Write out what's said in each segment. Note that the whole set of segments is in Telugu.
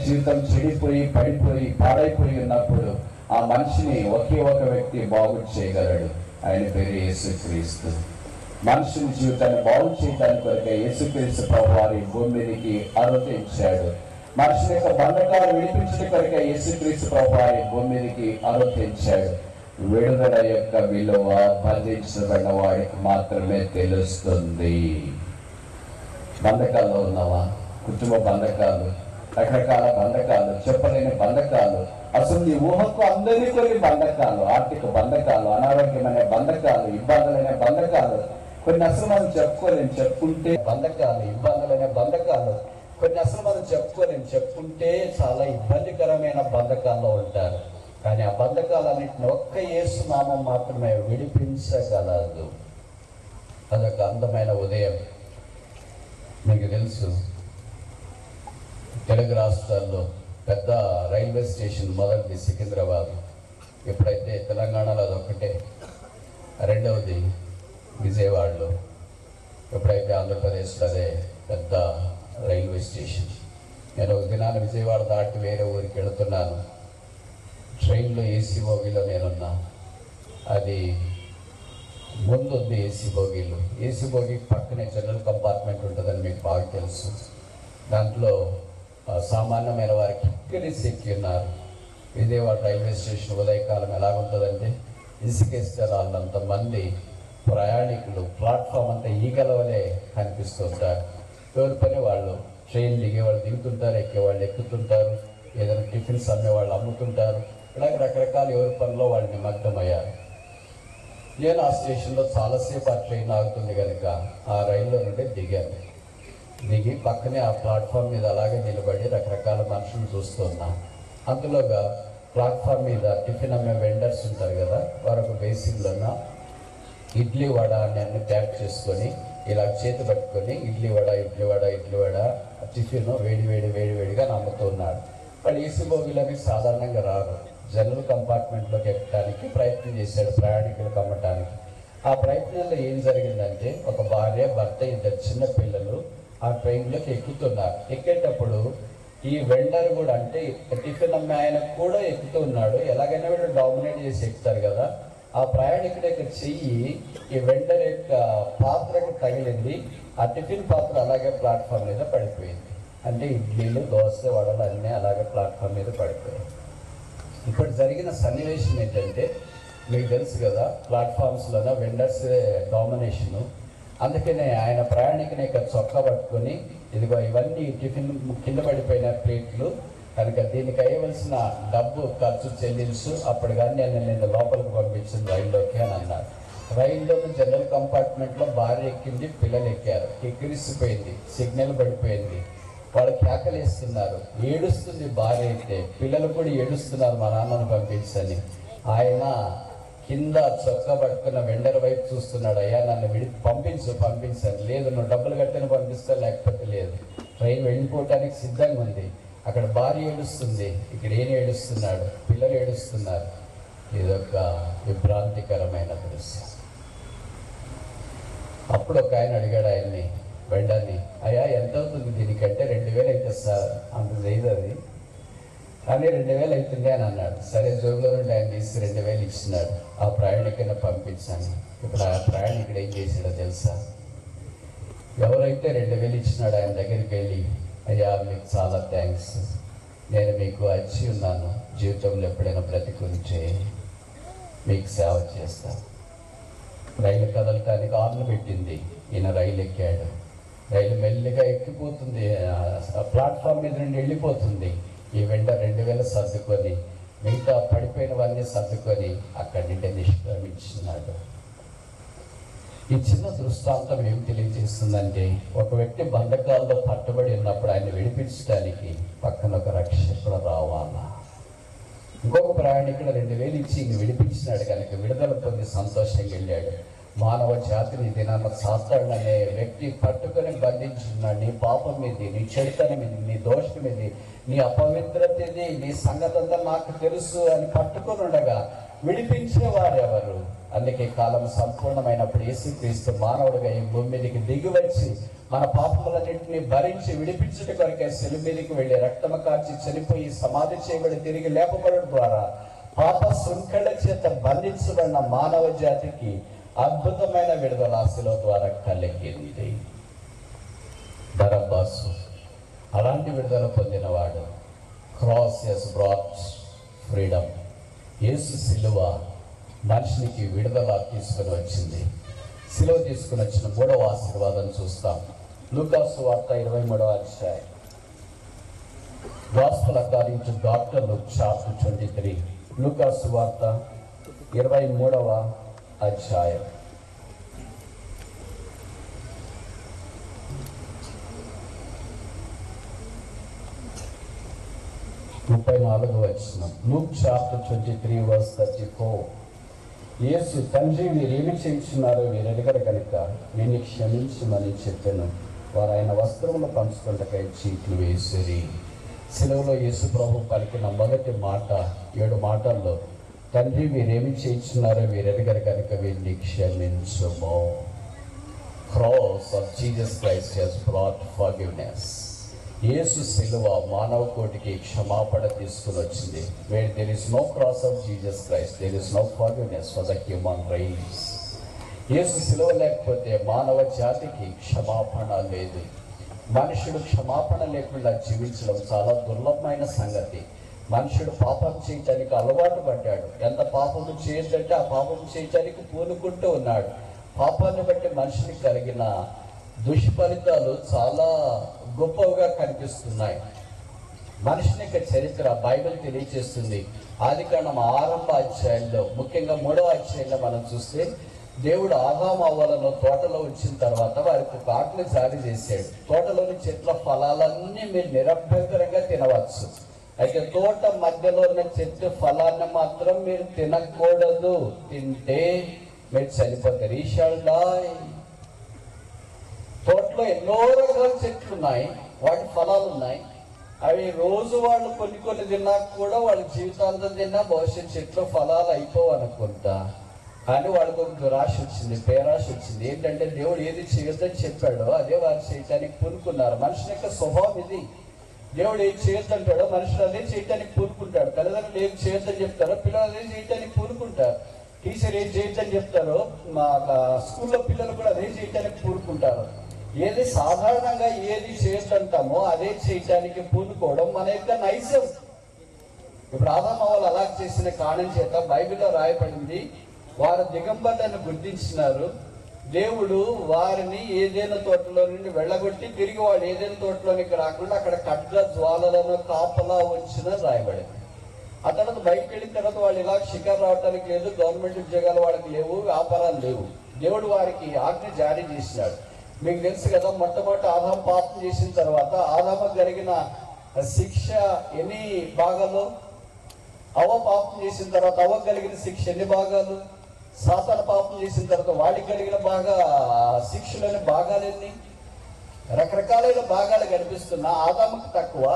జీవితం చెడిపోయి పడిపోయి పాడైపోయి ఉన్నప్పుడు ఆ మనిషిని ఒకే ఒక వ్యక్తి బాగు చేయగలడు. ఆయన పేరు యేసుక్రీస్తు. మనుషుని జీవితాన్ని బాగు చేయడానికి కొరకే యేసుక్రీస్తు ప్రభువారి భూమి మీదకి అవతరించాడు. మనుషుని యొక్క బంధకాలు విడిపించడం కొరకే యేసుక్రీస్తు ప్రభువారి భూమి మీదకి అవతరించాడు. విడుదల యొక్క విలువ బంధించబడిన వాడికి మాత్రమే తెలుస్తుంది. బంధకాల్లో ఉన్నావా? కుటుంబ బంధకాలు, రకరకాల బంధకాలు, చెప్పలేని బంధకాలు, అసలు నీ ఊహకు అందరి కొన్ని బంధకాలు, ఆర్థిక బంధకాలు, అనారోగ్యమైన బంధకాలు, ఇబ్బందులైన బంధకాలు, కొన్ని అసలు మనం చెప్పుకోలేము. చెప్పుకుంటే బంధకాలు, ఇబ్బందులైన బంధకాలు, కొన్ని అసలు మనం చెప్పుకోలేము. చెప్పుకుంటే చాలా ఇబ్బందికరమైన బంధకాల్లో ఉంటారు. కానీ ఆ బంధకాలన్నింటిని ఒక్క యేసు నామం మాత్రమే విడిపించగలదు. అదొక అందమైన ఉదయం. మీకు తెలుసు, తెలుగు రాష్ట్రాల్లో పెద్ద రైల్వే స్టేషన్ మొదటిది సికింద్రాబాద్. ఎప్పుడైతే తెలంగాణలో అదొక్కటే, రెండవది విజయవాడలో, ఎప్పుడైతే ఆంధ్రప్రదేశ్లో అదే పెద్ద రైల్వే స్టేషన్. నేను ఒక దినాన విజయవాడ దాటి వేరే ఊరికి వెళుతున్నాను. ట్రైన్లో ఏసీ బోగీలో నేనున్నా. అది ముందుంది ఏసీ బోగీలు. ఏసీ బోగీకి పక్కనే జనరల్ కంపార్ట్మెంట్ ఉంటుందని మీకు బాగా తెలుసు. దాంట్లో సామాన్యమైన వారికి ఎక్కి ఉన్నారు. విజయవాడ రైల్వే స్టేషన్ ఉదయకాలం ఎలాగుంటుందంటే ఇసుకేస్తారు. వాళ్ళంతమంది ప్రయాణికులు ప్లాట్ఫామ్ అంతా ఈగల వలె కనిపిస్తుంటారు. ఎవరి పని వాళ్ళు. ట్రైన్ దిగేవాళ్ళు దిగుతుంటారు, ఎక్కేవాళ్ళు ఎక్కుతుంటారు, ఏదైనా టిఫిన్స్ అమ్మేవాళ్ళు అమ్ముతుంటారు. ఇలాగ రకరకాల ఎవరి పనిలో వాళ్ళు నిమగ్నమయ్యారు. నేను ఆ స్టేషన్లో చాలాసేపు ఆ ట్రైన్ ఆగుతుంది కనుక ఆ రైల్లో నుండి దిగాను. దిగి పక్కనే ఆ ప్లాట్ఫామ్ మీద అలాగే నిలబడి రకరకాల మనుషులు చూస్తున్నా. అందులోగా ప్లాట్ఫామ్ మీద టిఫిన్ అమ్మే వెండర్స్ ఉంటారు కదా, వారొక బేసిన్లోన ఇడ్లీ వడ అన్ని ప్యాక్ చేసుకొని ఇలా చేతి పట్టుకొని ఇడ్లీ వడ టిఫిన్ వేడివేడిగా నమ్ముతున్నాడు. వాళ్ళు ఏసీ బోగీలోకి సాధారణంగా రారు. జనరల్ కంపార్ట్మెంట్లోకి ఎక్కడానికి ప్రయత్నం చేశాడు, ప్రయాణికులకు అమ్మటానికి. ఆ ప్రయత్నంలో ఏం జరిగిందంటే, ఒక భార్య, భర్త, ఇద్దరు చిన్న పిల్లలు ఆ ట్రైన్లోకి ఎక్కుతున్నారు. ఎక్కేటప్పుడు ఈ వెండర్ కూడా, అంటే టిఫిన్ అమ్మే ఆయన కూడా ఎక్కుతూ ఉన్నాడు. ఎలాగైనా వీళ్ళు డామినేట్ చేసి ఎక్కుతారు కదా. ఆ ప్రయాణికుడి యొక్క చెయ్యి ఈ వెండర్ యొక్క పాత్రకు తగిలింది. ఆ టిఫిన్ పాత్ర అలాగే ప్లాట్ఫామ్ మీద పడిపోయింది. అంటే ఇడ్లీలు, దోశ, వడలు అన్నీ అలాగే ప్లాట్ఫామ్ మీద పడిపోయాయి. ఇప్పుడు జరిగిన సన్నివేశం ఏంటంటే, మీకు తెలుసు కదా, ప్లాట్ఫామ్స్లోనే వెండర్స్ డామినేషను. అందుకనే ఆయన ప్రయాణికుని యొక్క చొక్కా పట్టుకొని, ఇదిగో ఇవన్నీ టిఫిన్ కింద పడిపోయిన ప్లేట్లు కనుక దీనికి అయ్యవలసిన డబ్బు ఖర్చు చెల్లించు, అప్పుడు కానీ నేను లోపలికి పంపించింది రైల్లోకి అని అన్నారు. రైల్లో జనరల్ కంపార్ట్మెంట్లో భార్య ఎక్కింది, పిల్లలు ఎక్కారు. ఎక్కిరిసిపోయింది, సిగ్నల్ పడిపోయింది. వాళ్ళు కేకలేస్తున్నారు, ఏడుస్తుంది భార్య అయితే. పిల్లలు కూడా ఏడుస్తున్నారు, మా నాన్నను పంపించని. ఆయన కింద చొక్కా పట్టుకున్న వెండర్ వైపు చూస్తున్నాడు, అయ్యా నన్ను పంపించని. లేదు, నువ్వు డబ్బులు కట్టిన పంపిస్తా, లేకపోతే లేదు. ట్రైన్ వెళ్ళిపోవటానికి సిద్ధంగా ఉంది. అక్కడ భార్య ఏడుస్తుంది, ఇక్కడ ఈయన ఏడుస్తున్నాడు, పిల్లలు ఏడుస్తున్నారు. ఇదొక విభ్రాంతికరమైన దృశ్యం. అప్పుడు ఒక ఆయన అడిగాడు ఆయన్ని, వెండర్ని, అయ్యా ఎంత అవుతుంది దీనికంటే? 2000 అయితే సార్. అంత చేయదు అది, కానీ 2000 అవుతుంది అని అన్నాడు. సరే, జోబులో నుండి ఆయన తీసి 2000 ఇచ్చినాడు. ఆ ప్రయాణికుని పంపించాను. ఇప్పుడు ఆ ప్రయాణికుడు ఏం చేశాడో తెలుసా? ఎవరైతే 2000 ఇచ్చినాడు ఆయన దగ్గరికి వెళ్ళి, అయ్యా మీకు చాలా థ్యాంక్స్, నేను మీకు వచ్చి ఉన్నాను, జీవితంలో ఎప్పుడైనా బ్రతికుంటే మీకు సేవ చేస్తాను. రైలు కదలటానికి ఆర్లు పెట్టింది, ఈయన రైలు ఎక్కాడు. రైలు మెల్లిగా ఎక్కిపోతుంది, ప్లాట్ఫామ్ మీద నుండి వెళ్ళిపోతుంది. ఈ వెంట 2000 సర్దుకొని మిగతా పడిపోయినవన్నీ సర్దుకొని అక్కడి నుండి నిష్క్రమించినాడు. ఈ చిన్న దృష్టాంతం ఏం తెలియజేస్తుందంటే, ఒక వ్యక్తి బంధకాల్లో పట్టుబడి ఉన్నప్పుడు ఆయన విడిపించడానికి పక్కన ఒక రక్షకుడు రావాలా. ఇంకొక ప్రయాణికుడు 2000 ఇచ్చి ఇంక విడిపించినాడు కనుక విడుదల పొంది సంతోషంగా వెళ్ళాడు. మానవ జాతిని దినాన్న సాతాను అనే వ్యక్తి పట్టుకొని బంధించున్నాడు. నీ పాపం ఇది, నీ చెడుతనం ఇది, నీ దోషం ఇది, నీ అపవిత్రత ఇది, నీ సంగతి అంతా నాకు తెలుసు అని పట్టుకొని ఉండగా విడిపించేవారు ఎవరు? అందుకే కాలం సంపూర్ణమైనప్పుడు యేసుక్రీస్తు మానవుడిగా ఈ భూమి మీదకి దిగి వచ్చి మన పాపములన్నింటినీ భరించి విడిపించుట కొరకే శిలువ మీదకి వెళ్ళి రక్తము కార్చి చనిపోయి సమాధి చేయబడి తిరిగి లేపబడడం ద్వారా పాప శృంఖల చేత బంధించబడిన మానవ జాతికి అద్భుతమైన విడుదల శిలువ ద్వారా కలిగింది. బరబ్బాసు అలాంటి విడుదల పొందినవాడు. Cross has brought freedom. యేసు శిలువ మనిషికి విడుదల తీసుకుని వచ్చింది. శిలువ తీసుకుని వచ్చిన 3వ ఆశీర్వాదం చూస్తాం. లూకా సువార్త 23వ అధ్యాయం. Gospel according to doctor Luke chapter 23. లూకా సువార్త 23వ అధ్యాయం. 34వ వచనం. Luke chapter 23 verse 34. యేసు తండ్రి వీరేమి చేయించున్నారో వీరెడగరు కనుక వీరిని క్షమించమని చెప్పాను. వారు ఆయన వస్త్రములు పంచుకుంటకై చీట్లు వేసిరి. శిలువలో యేసు ప్రభు పలికిన మొదటి మాట 7 మాటల్లో తండ్రి వీరేమి చేయించున్నారో వీరెడగరు కనుక వీరిని క్షమించుము. Cross of Jesus Christ has brought forgiveness. యేసు శిలువ మానవ కోటికి క్షమాపణ తీసుకుని వచ్చింది. Where there is no cross of Jesus Christ there is no forgiveness for the human race. యేసు శిలువ లేకపోతే మానవ జాతికి క్షమాపణ లేదు. మనుషుడు క్షమాపణ లేకుండా జీవించడం చాలా దుర్లభమైన సంగతి. మనుషుడు పాపం చేయటానికి అలవాటు పడ్డాడు. ఎంత పాపము చేయొద్దంటే ఆ పాపం చేయటానికి పూనుకుంటూ ఉన్నాడు. పాపాన్ని బట్టి మనిషికి కలిగిన దుష్ఫలితాలు చాలా గొప్పగా కనిపిస్తున్నాయి. మనిషిని యొక్క చరిత్ర బైబిల్ తెలియజేస్తుంది. ఆదికాండం 6వ అధ్యాయంలో, ముఖ్యంగా 3వ అధ్యాయంలో మనం చూస్తే దేవుడు ఆదాము అవ్వలను తోటలో ఉంచిన తర్వాత వారికి ఒక ఆజ్ఞ జారీ చేశాడు. తోటలోని చెట్ల ఫలాలన్నీ మీరు నిరభ్యంతరంగా తినవచ్చు, అయితే తోట మధ్యలో ఉన్న చెట్టు ఫలాన్ని మాత్రం మీరు తినకూడదు. తింటే మీరు చనిపోతారు. He shall die. తోటలో ఎన్నో రకాల చెట్లు ఉన్నాయి, వాటి ఫలాలు ఉన్నాయి. అవి రోజు వాళ్ళు కొన్ని తిన్నా కూడా వాళ్ళ జీవితాంతం తిన్నా భవిష్యత్ చెట్లు ఫలాలు అయిపోవు అనుకుంటా. కానీ వాళ్ళకు ఒక దురాశ వచ్చింది, పేరాశ వచ్చింది. ఏంటంటే దేవుడు ఏది చేయొద్దని చెప్పాడో అదే వారు చేయటానికి పూనుకున్నారు. మనిషి యొక్క స్వభావం ఇది. దేవుడు ఏది చేయొద్దంటాడో మనుషులు అదే చేయటానికి పూనుకుంటాడు. తల్లిదండ్రులు ఏది చేయొద్దని చెప్తారో పిల్లలు అదే చేయటానికి పూనుకుంటారు. టీచర్ ఏది చేయొద్దని చెప్తారో మా స్కూల్లో పిల్లలు కూడా అదే చేయటానికి పూనుకుంటారు. ఏది సాధారణంగా ఏది చేయొద్దంటామో అదే చేయటానికి పూనుకోవడం మన యొక్క నైజం. ఇప్పుడు ఆదాము వాళ్ళు అలా చేసిన కారణం చేత బైబిల్లో రాయబడింది, వారు దిగంబరులను గుర్తించినారు. దేవుడు వారిని ఏదైనా తోటలో నుండి వెళ్ళగొట్టి తిరిగి వాడు ఏదైనా తోటలోనికి రాకుండా అక్కడ ఖడ్గ జ్వాలలను కాపలా ఉంచిన రాయబడింది. ఆ తర్వాత బయటకు వెళ్ళిన తర్వాత వాళ్ళు ఇలా షికారు రావడానికి లేదు, గవర్నమెంట్ ఉద్యోగాలు వాళ్ళకి లేవు, వ్యాపారాలు లేవు. దేవుడు వారికి ఆజ్ఞ జారీ చేసినాడు. మీకు తెలుసు కదా, మొట్టమొదటి ఆదాము పాపం చేసిన తర్వాత ఆదాముకు జరిగిన శిక్ష ఎన్ని భాగాలు? అవ్వ పాపం చేసిన తర్వాత అవ్వకు కలిగిన శిక్ష ఎన్ని భాగాలు? సాతాను పాపం చేసిన తర్వాత వాడికి కలిగిన శిక్షలోని భాగాలు ఎన్ని? రకరకాలైన భాగాలు కనిపిస్తున్నా ఆదాముకు తక్కువ,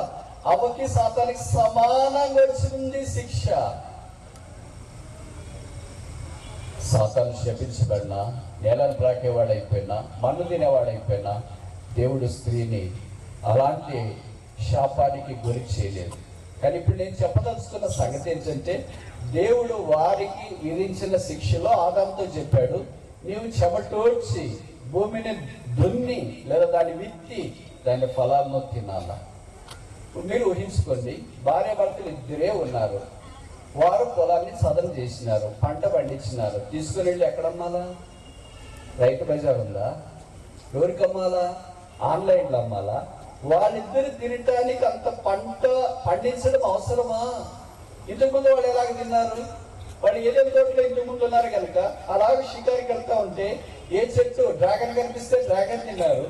అవ్వకి సాతానికి సమానంగా వచ్చింది శిక్ష. సాతాను శపించబడినా, నేలను త్రాకేవాడైపోయినా, మన్ను తినేవాడైపోయినా దేవుడు స్త్రీని అలాంటి శాపానికి గురి చేయలేదు. కానీ ఇప్పుడు నేను చెప్పదలుచుకున్న సంగతి ఏంటంటే, దేవుడు వారికి విధించిన శిక్షలో ఆదాముతో చెప్పాడు, నీవు చెమటోడ్చి భూమిని దున్ని లేదా దాన్ని విత్తి దాని ఫలాలను తినాలా. మీరు ఊహించుకోండి, భార్య భర్తలు ఇద్దరే ఉన్నారు. వారు పొలాన్ని చదును చేసినారు, పంట పండించినారు. తీసుకుని వెళ్ళి ఎక్కడ అమ్మాలా? రైతు బజార్ ఉందా? ఎవరికి అమ్మాలా? ఆన్లైన్లో అమ్మాలా? వాళ్ళిద్దరు తినటానికి అంత పంట పండించడం అవసరమా? ఇంతకుముందు వాళ్ళు ఎలాగ తిన్నారు? వాళ్ళు ఏదైనా తోటలో ఇంతకుముందు ఉన్నారు కనుక అలాగే షికారికి వెళ్తా ఉంటే ఏ చెట్టు డ్రాగన్ కనిపిస్తే డ్రాగన్ తిన్నారు,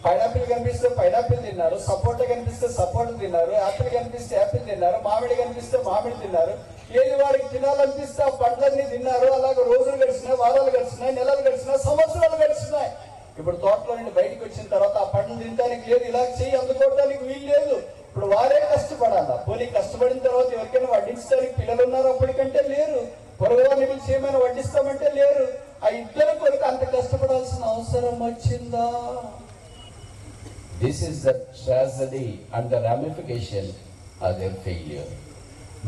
పైనాపిల్ కనిపిస్తే పైనాపిల్ తిన్నారు, సపోటా కనిపిస్తే సపోటా తిన్నారు, యాపిల్ కనిపిస్తే యాపిల్ తిన్నారు, మామిడి కనిపిస్తే మామిడి తిన్నారు. ఏది వారికి తినాలనిపిస్తే ఆ పండ్లన్నీ తిన్నారు. అలాగే రోజులు గడిచినాయి, వారాలు గడిచినాయి, నెలలు గడిచినాయి, సంవత్సరాలు గడిచినాయి. ఇప్పుడు తోటలో నుండి బయటకు వచ్చిన తర్వాత ఆ పండ్లు తినడానికి లేదు, ఇలా చేయి అందుకోవడానికి వీలు లేదు. ఇప్పుడు వారే కష్టపడాలా. పోనీ కష్టపడిన తర్వాత ఎవరికైనా వడ్డించడానికి పిల్లలు ఉన్నారు, అప్పటికంటే లేరు. పొరుగువారిని పిలిచి ఏమైనా వడ్డిస్తామంటే లేరు. ఆ ఇద్దరు కొరకు అంత కష్టపడాల్సిన అవసరం వచ్చిందా? This is the tragedy and the ramification of their failure.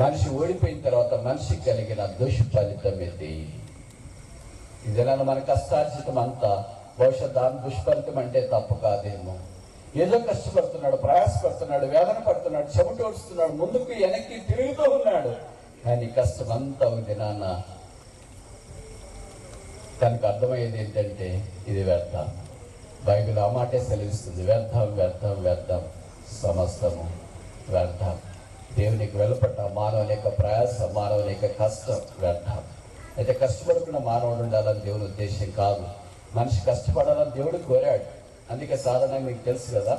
మనిషి ఓడిపోయిన తర్వాత మనిషికి కలిగిన దుష్ఫలితం ఇది. ఇదేనా మన కష్టార్జితం అంతా బహుశా దాని దుష్ఫలితం అంటే తప్పు కాదేమో. ఏదో కష్టపడుతున్నాడు, ప్రయాసపడుతున్నాడు, వేదన పడుతున్నాడు, చెమటోడుస్తున్నాడు, ముందుకు వెనక్కి తిరుగుతూ ఉన్నాడు. కానీ కష్టం అంతా ఉంది నాన్న. తనకు అర్థమయ్యేది ఏంటంటే ఇది వ్యర్థం. బైబిల్ ఆ మాటే సెలవిస్తుంది, వ్యర్థం వ్యర్థం వ్యర్థం సమస్తము వ్యర్థం. దేవునికి వెలుపట మానవుని యొక్క ప్రయాస, మానవుని యొక్క కష్టం వ్యర్థం. అయితే కష్టపడుకున్న మానవుడు ఉండాలని దేవుని ఉద్దేశం కాదు. మనిషి కష్టపడాలని దేవుడు కోరాడు. అందుకే సాధారణంగా మీకు తెలుసు కదా,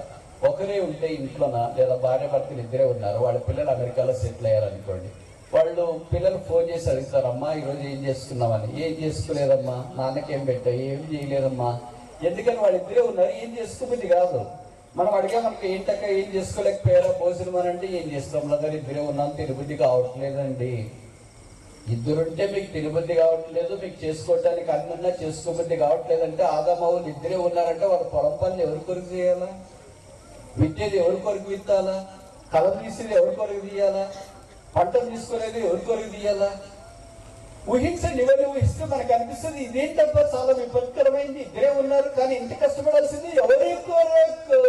ఒకరే ఉంటే ఇంట్లోన లేదా భార్య భర్తలు ఇద్దరే ఉన్నారు, వాళ్ళ పిల్లలు అమెరికాలో సెటిల్ అయ్యారనుకోండి. వాళ్ళు పిల్లలు ఫోన్ చేసి అడుగుతారు, అమ్మా ఈరోజు ఏం చేసుకున్నామని. ఏం చేసుకోలేదమ్మా, నాన్నకేం పెట్టావు, ఏం చేయలేదమ్మా. ఎందుకని వాళ్ళిద్దరే ఉన్నారు, ఏం చేసుకోబుద్ధి కాదు. మనం అడిగా మనకి ఏంటక్క ఏం చేసుకోలేకపోయారా భోజనం అని అంటే ఏం చేస్తాం, దగ్గర ఇద్దరే ఉన్నాం, తిరుబుద్ధి కావట్లేదండి. ఇద్దరుంటే మీకు తిరుబుద్ధి కావట్లేదు, మీకు చేసుకోవటానికి అన్ని ఉన్నా చేసుకోబుద్ధి కావట్లేదంటే ఆదామవులు ఇద్దరే ఉన్నారంటే వాళ్ళ పొలం పనులు ఎవరి కొరకు చేయాలా, విత్తేది ఎవరి కొరకు విత్తాలా, కలం తీసేది ఎవరి కొరకు తీయాలా, పంటలు తీసుకునేది ఎవరి కొరకు తీయాలా. ఊహించండి, ఇవన్నీ ఊహిస్తే మనకు అనిపిస్తుంది ఇదేంటబ్బా చాలా విపత్కరమైంది. ఇద్దరే ఉన్నారు కానీ ఇంత కష్టపడాల్సింది ఎవరి కొరకు.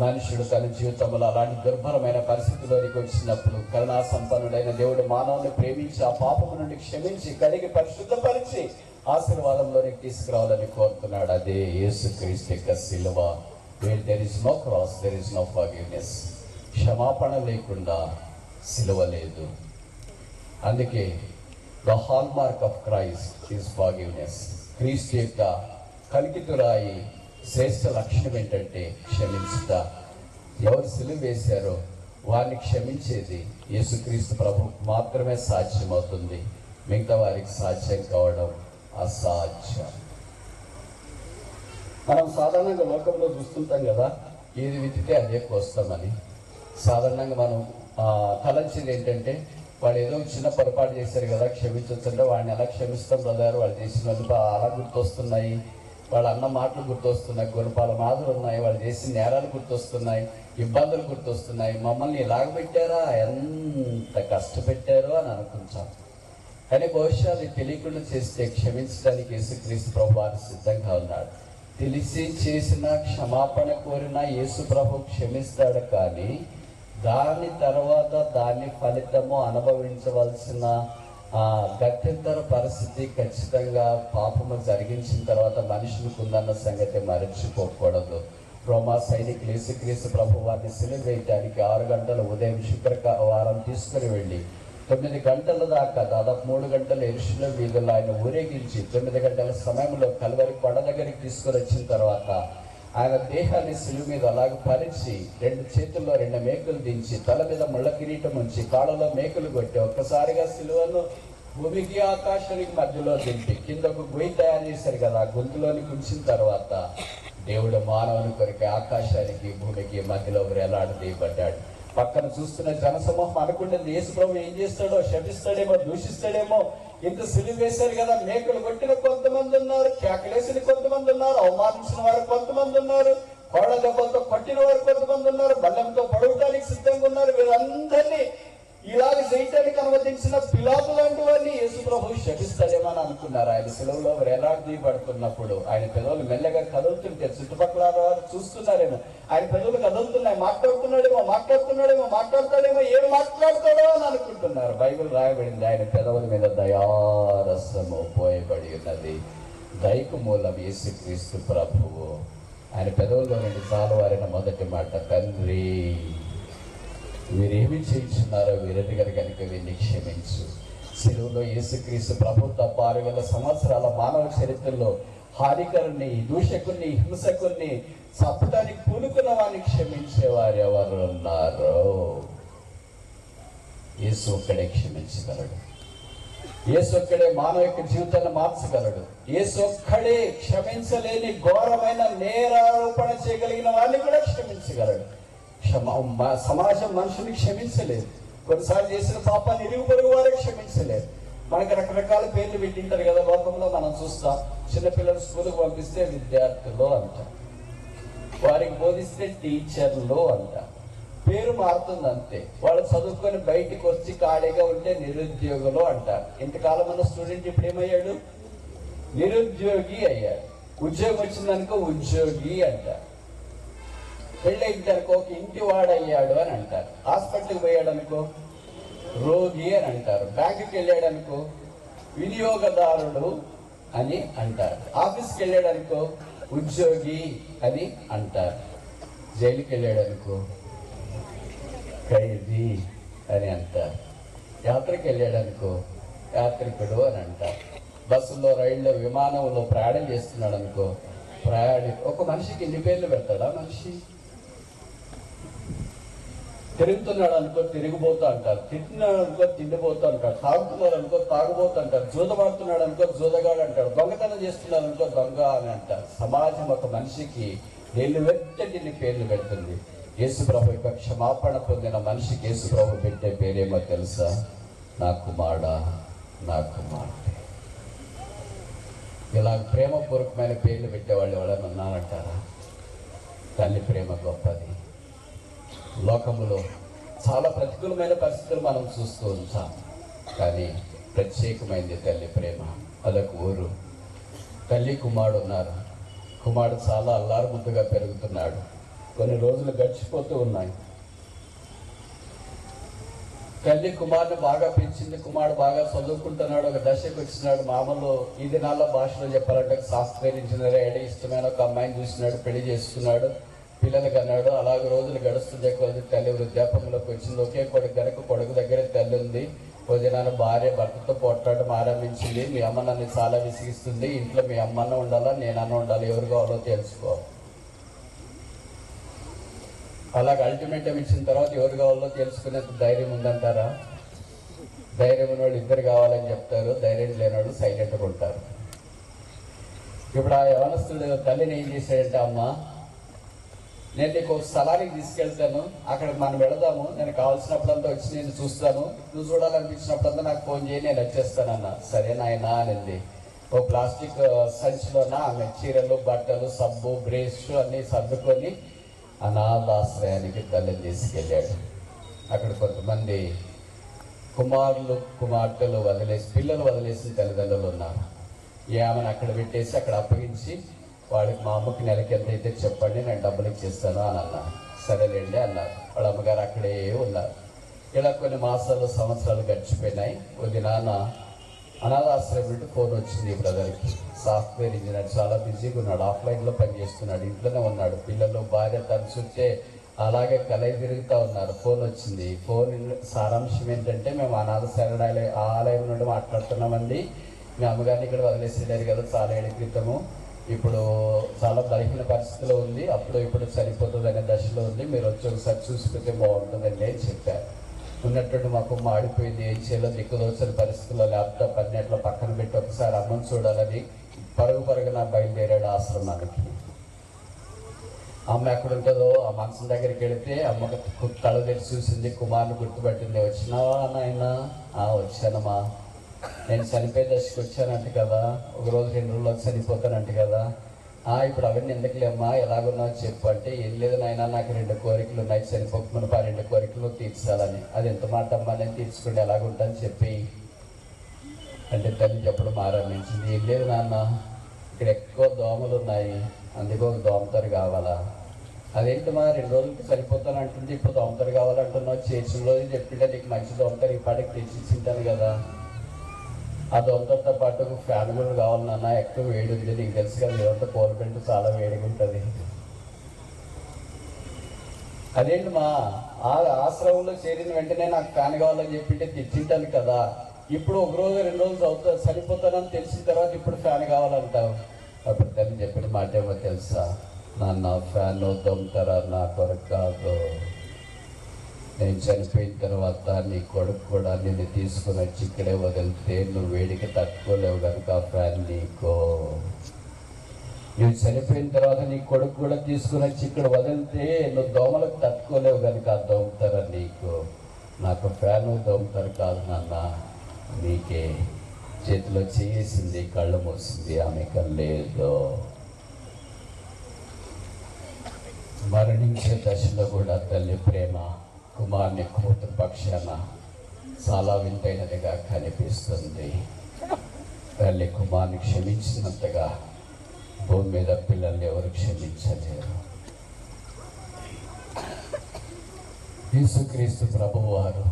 మనుషుడు తన జీవితంలో అలాంటి దుర్భరమైన పరిస్థితిలోనికి వచ్చినప్పుడు కరుణా సంపన్నుడైన దేవుడు మానవుని ప్రేమించి ఆ పాపము నుండి క్షమించి కడిగి పరిశుద్ధపరిచి ఆశీర్వాదంలోనికి తీసుకురావాలని కోరుతున్నాడు. అదే యేసుక్రీస్తు యొక్క సిలువ. Where there is no cross there is no forgiveness. క్షమాపణ లేకుండా సిలువ లేదు. అందుకే the hallmark of Christ is forgiveness. క్రీస్తు యొక్క కలికితురాయి శ్రేష్ఠ లక్షణం ఏంటంటే క్షమించుట. ఎవరు సిలువ వేశారో వారిని క్షమించేది యేసుక్రీస్తు ప్రభు మాత్రమే సాధ్యమవుతుంది. మిగతా వారికి సాధ్యం కావడం అసాధ్యం. మనం సాధారణంగా లోకంలో చూస్తుంటాం కదా, ఏది విత్తితే అదే కోస్తామని. సాధారణంగా మనం తలంచేది ఏంటంటే వాడు ఏదో చిన్న పొరపాటు చేశారు కదా క్షమించొచ్చంటే వాడిని ఎలా క్షమిస్తాం బ్రదర్, వాళ్ళు చేసిన అలా గుర్తొస్తున్నాయి, వాళ్ళు అన్న మాటలు గుర్తొస్తున్నాయి, గుణపాల మాటలు ఉన్నాయి, వాళ్ళు చేసిన నేరాలు గుర్తొస్తున్నాయి, ఇబ్బందులు గుర్తొస్తున్నాయి. మమ్మల్ని ఇలాగ పెట్టారా, ఎంత కష్టపెట్టారో అని అనుకుంటాం. కానీ బహుశా అది తెలియకుండా చేస్తే క్షమించడానికి యేసుక్రీస్తు ప్రభు వారు సిద్ధంగా ఉన్నాడు. తెలిసి చేసిన క్షమాపణ కోరిన యేసు ప్రభు క్షమిస్తాడు. కానీ దాని తర్వాత దాని ఫలితము అనుభవించవలసిన గత్యంతర పరిస్థితి ఖచ్చితంగా పాపము జరిగించిన తర్వాత మనుషులకు ఉందన్న సంగతి మరచిపోకూడదు. రోమా సైనికులు యేసుక్రీస్తు ప్రభు వారిని సిలువ వేయడానికి 6 గంటల ఉదయం శుక్రవారం తీసుకుని వెళ్ళి 9 గంటల దాకా దాదాపు 3 గంటల యెరూషలేము వీధుల్లో ఆయన ఊరేగించి 9 గంటల సమయంలో కల్వరి కొండ దగ్గరికి తీసుకొని వచ్చిన తర్వాత ఆయన దేహాన్ని సిలువ మీద అలాగ పరిచి 2 చేతుల్లో 2 మేకులు దించి తల మీద ముళ్ళ కిరీటం ఉంచి కాళ్ళలో మేకులు కొట్టి ఒక్కసారిగా సిలువను భూమికి ఆకాశానికి మధ్యలో దింపి కింద ఒక గొయ్యి తయారు చేశారు కదా, ఆ గొంతులోనికి ఉంచిన తర్వాత దేవుడు మానవుని కొరికి ఆకాశానికి భూమికి మధ్యలో వేలాడదీయబడ్డాడు. పక్కన చూస్తున్న జనసమూహం అనుకుంటుంది యేసు ప్రభు ఏం చేస్తాడో, శపిస్తాడేమో, దూషిస్తాడేమో. ఇంత సిలువ వేశారు కదా, మేకులు కొట్టిన కొంతమంది ఉన్నారు, కేకలేసిన కొంతమంది ఉన్నారు, అవమానించిన వారు కొంతమంది ఉన్నారు, కోళ్ళ దెబ్బలతో కొట్టిన వారు కొంతమంది ఉన్నారు, బల్లంతో పొడవటానికి సిద్ధంగా ఉన్నారు. వీళ్ళందరినీ ఇలాగ చేయటానికి అనుమతించిన పిలాతు లాంటి వారిని యేసు ప్రభు శపిస్తాడేమో అని అనుకున్నారు. ఆయన సిలువలో వేలాడదీయబడుతున్నప్పుడు ఆయన పెదవులు మెల్లగా కదులుతుంటే చుట్టుపక్కల చూస్తున్నారేమో, ఆయన పెదవులు కదులుతున్నాయి, మాట్లాడతాడేమో, ఏం మాట్లాడతాడో అని అనుకుంటున్నారు. బైబిల్ రాయబడింది ఆయన పెదవుల మీద దయారసము పోయబడి ఉన్నది. దయకు మూలం యేసుక్రీస్తు ప్రభువు. ఆయన పెదవుల్లో నుండి జాలువారిన మొదటి మాట, తండ్రి వీరేమి చేయించున్నారో వీరెదిగరు కనుక వీరిని క్షమించు. సిలువలో యేసుక్రీస్తు ప్రభు తప్ప 6000 సంవత్సరాల మానవ చరిత్రలో హానికరుణ్ణి, దూషకుణ్ణి, హింసకుణ్ణి, చంపడానికి పూనుకున్న వారిని క్షమించేవారు ఎవరు ఉన్నారో యేసు ఒక్కడే క్షమించగలడు. యేసు ఒక్కడే మానవ యొక్క జీవితాన్ని మార్చగలడు. యేసు ఒక్కడే క్షమించలేని ఘోరమైన నేరారోపణ చేయగలిగిన వారిని కూడా క్షమించగలడు. సమాజం మనుషుని క్షమించలేదు. కొన్నిసార్లు చేసిన పాపాన్ని ఇరుగు పొరుగు వారే క్షమించలేరు. మనకి రకరకాల పేర్లు పెట్టింటారు కదా లోకంలో, మనం చూస్తాం. చిన్నపిల్లలు స్కూల్కి పంపిస్తే విద్యార్థులు అంట, వారికి బోధిస్తే టీచర్లు అంట, పేరు మారుతుంది అంతే. వాళ్ళు చదువుకొని బయటికి వచ్చి ఖాళీగా ఉంటే నిరుద్యోగులు అంటారు. ఇంతకాలం మన స్టూడెంట్ ఇప్పుడు ఏమయ్యాడు? నిరుద్యోగి అయ్యాడు. ఉద్యోగం వచ్చిందనుకో ఉద్యోగి అంటారు. పెళ్ళైందనుకో ఒక ఇంటి వాడయ్యాడు అని అంటారు. హాస్పిటల్కి పోయాడు అనుకో రోగి అని అంటారు. బ్యాంకుకి వెళ్ళాడు అనుకో వినియోగదారుడు అని అంటారు. ఆఫీస్కి వెళ్ళాడు అనుకో ఉద్యోగి అని అంటారు. జైలుకి వెళ్ళాడు అనుకో ఖైదీ అని అంటారు. యాత్రకి వెళ్ళాడు అనుకో యాత్రికుడు అని అంటారు. బస్సులో, రైల్లో, విమానంలో ప్రయాణం చేస్తున్నాడు అనుకో ఒక మనిషికి ఎన్ని పేర్లు పెడతాడా మనిషి? తిరుగుతున్నాడు అనుకో తిరిగిపోతూ అంటారు, తింటున్నాడు అనుకో తిండిపోతూ అంటారు, తాగుతున్నాడు అనుకో తాగుబోతూ అంటారు, జూదమాడుతున్నాడు అనుకో జూదగాడు అంటాడు, దొంగతనం చేస్తున్నాడు అనుకో దొంగ అని అంటారు. సమాజం ఒక మనిషికి నీళ్లు వెంటనే పేర్లు పెడుతుంది. యేసుప్రభు యొక్క క్షమాపణ పొందిన మనిషికి యేసుప్రభు పెట్టే పేరేమో తెలుసా? నా కుమారుడా, నా కుమార్తె. ఇలా ప్రేమపూర్వకమైన పేర్లు పెట్టేవాళ్ళు ఎవరైనా ఉన్నారంటారా? తల్లి ప్రేమ గొప్పది. లోకములో చాలా ప్రతికూలమైన పరిస్థితులు మనం చూస్తూ ఉంటాం, కానీ ప్రత్యేకమైనది తల్లి ప్రేమ. అదొక ఊరు. తల్లి కుమారుడు ఉన్నారు. కుమారుడు చాలా అల్లారు ముద్దుగా పెరుగుతున్నాడు. కొన్ని రోజులు గడిచిపోతూ ఉన్నాయి. తల్లి కుమారుని బాగా పెంచింది. కుమారుడు బాగా చదువుకుంటున్నాడు. ఒక దశకు వచ్చినాడు. మామూలు ఈ దినాల్లో భాషలో చెప్పాలంటే సాఫ్ట్వేర్ ఇంజనీర్ అయ్యాడు. ఇష్టమైన ఒక అమ్మాయిని చూసినాడు, పెళ్లి చేసుకున్నాడు, పిల్లలు కన్నాడు. అలాగే రోజులు గడుస్తుంటే కొద్ది తల్లి వృద్ధాపంలోకి వచ్చింది. ఒకే కొడుకు కనుక కొడుకు దగ్గర తల్లి ఉంది. ఓ దినాన భార్య భర్తతో పోట్లాడడం ఆరంభించింది. మీ అమ్మ నన్ను చాలా విసిగిస్తుంది, ఇంట్లో మీ అమ్మన్న ఉండాలా నేనన్న ఉండాలి, ఎవరు కావాలో తెలుసుకో. అలాగే అల్టిమేటం ఇచ్చిన తర్వాత ఎవరు కావాలో తెలుసుకునేంత ధైర్యం ఉందంటారా? ధైర్యం ఉన్నవాళ్ళు ఇద్దరు కావాలని చెప్తారు, ధైర్యం లేనివాళ్ళు సైలెంట్గా ఉంటారు. ఇప్పుడు ఆ యవనస్తుడు తల్లిని ఏం చేశాడంటే, అమ్మ నేను నీకు ఒక స్థలానికి తీసుకెళ్తాను, అక్కడికి మనం వెళదాము, నేను కావాల్సినప్పుడంతా వచ్చి నేను చూస్తాను, నువ్వు చూడాలనిపించినప్పుడంతా నాకు ఫోన్ చేయి, నేను వచ్చేస్తానన్నా. సరే నాయనా అనింది. ఓ ప్లాస్టిక్ సంచిలోన ఆమె చీరలు, బట్టలు, సబ్బు, బ్రష్ అన్నీ సర్దుకొని అనాథాశ్రయానికి తల్లిని తీసుకెళ్ళాడు. అక్కడ కొంతమంది కుమారులు, కుమార్తెలు వదిలేసి, పిల్లలు వదిలేసిన తల్లిదండ్రులు ఉన్నారు. ఆమెను అక్కడ పెట్టేసి అక్కడ అప్పగించి వాడికి మా అమ్మకి నెలకి ఎంత అయితే చెప్పండి, నేను డబ్బులు ఇచ్చేస్తాను అని అన్నారు. సరేలేండి అన్నారు. వాళ్ళ అమ్మగారు అక్కడే ఉన్నారు. ఇలా కొన్ని మాసాలు, సంవత్సరాలు గడిచిపోయినాయి. ఒక దినాన అనాథాశ్రయం నుండి ఫోన్ వచ్చింది. బ్రదర్కి సాఫ్ట్వేర్ ఇంజనీర్, చాలా బిజీగా ఉన్నాడు, ఆఫ్లైన్లో పనిచేస్తున్నాడు, ఇంట్లోనే ఉన్నాడు. పిల్లలు, భార్య తలుచుంటే అలాగే కలయి తిరుగుతూ ఉన్నారు. ఫోన్ వచ్చింది. ఫోన్ సారాంశం ఏంటంటే, మేము అనాథ శరణాలయ ఆలయం నుండి మాట్లాడుతున్నామండి. మీ అమ్మగారిని ఇక్కడ వదిలేసేలేరు కదా చాలా ఏళ్ళ క్రితము, ఇప్పుడు చాలా బలహీన పరిస్థితిలో ఉంది, అప్పుడు ఇప్పుడు సరిపోతుంది అనే దశలో ఉంది, మీరు వచ్చి ఒకసారి చూసిపోతే బాగుంటుందండి అని చెప్పారు. ఉన్నట్టు మాకు మాడిపోయింది, ఏం చేయాలో దిక్కుదోచని పరిస్థితుల్లో ల్యాప్టాప్ అన్నిట్లో పక్కన పెట్టి ఒకసారి అమ్మని చూడాలని పరుగున బయలుదేరాడు ఆశ్రమానికి. అమ్మ ఎక్కడ ఉంటుందో ఆ మనసు దగ్గరికి వెళితే అమ్మకు కళ్ళు తెరిచి చూసింది, కుమారుని గుర్తుపట్టింది. వచ్చినావా నాయనా? వచ్చానమ్మా, నేను చనిపోయే దశకు వచ్చానంట కదా, ఒక రోజు 2 రోజుల్లో చనిపోతానంట కదా. ఇప్పుడు అవన్నీ ఎందుకులేమ్మా, ఎలాగున్నావు చెప్పు అంటే, ఏం లేదు నాయన, నాకు 2 కోరికలు ఉన్నాయి, చనిపోకమును ఆ 2 కోరికలు తీర్చాలని. అది ఎంత మాట అమ్మా, నేను తీర్చుకుంటే ఎలాగుంటాను చెప్పి అంటే తల్లి చెప్పడం ఆరంభించింది. ఏం లేదు నాన్న, ఇక్కడ ఎక్కువ దోమలు ఉన్నాయి, అందుకే ఒక దోమతరు కావాలా. అదేంటమ్మా, 2 రోజులకి సరిపోతాను అంటుంది, ఇప్పుడు దోమతరు కావాలంటున్నావు, చేసిన రోజు చెప్పింటే నీకు మంచి దోమతరు ఈ పాటికి తెచ్చిచ్చింటాను కదా. ఆ దోమతతో పాటు ఫ్యాన్ కూడా కావాలి నాన్న, ఎక్కువ వేడి ఉంది, నీకు తెలుసు కదా, ఇదంతా కోల్బెల్ట్ చాలా వేడిగా ఉంటుంది. అదేంటి మా ఆశ్రమంలో చేరిన వెంటనే నాకు ఫ్యాన్ కావాలని చెప్పింటే తెచ్చింటాను కదా, ఇప్పుడు 1 రోజు 2 రోజులు సరిపోతానని తెలిసిన తర్వాత ఇప్పుడు ఫ్యాన్ కావాలంటావు. అప్పుడు తల్లి చెప్పిన మాట ఏమో తెలుసా? నాన్న, ఫ్యాన్ దొంగతరా నా కొరకు కాదు, నేను చనిపోయిన తర్వాత నీ కొడుకు కూడా నిన్ను తీసుకుని వచ్చి ఇక్కడే వదిలితే నువ్వు వేడికి తట్టుకోలేవు కనుక ఆ ఫ్యాన్ నీకో. నువ్వు చనిపోయిన తర్వాత నీ కొడుకు కూడా తీసుకుని వచ్చి ఇక్కడ వదిలితే నువ్వు దోమలకు తట్టుకోలేవు కనుక ఆ దోమతర నీకు. నాకు ఫ్యాను దొంగతారు కాదు నాన్న, నీకే చేతిలో చేసింది, కళ్ళు మూసింది, ఆమెకు లేదు. మరణించే దశలో కూడా తల్లి ప్రేమ కుమారుని కూతురు పక్షాన చాలా వింతైనదిగా కనిపిస్తుంది. తల్లి కుమారుని క్షమించినంతగా భూమి మీద పిల్లల్ని ఎవరు క్షమించలేరు. యేసుక్రీస్తు ప్రభువు వారు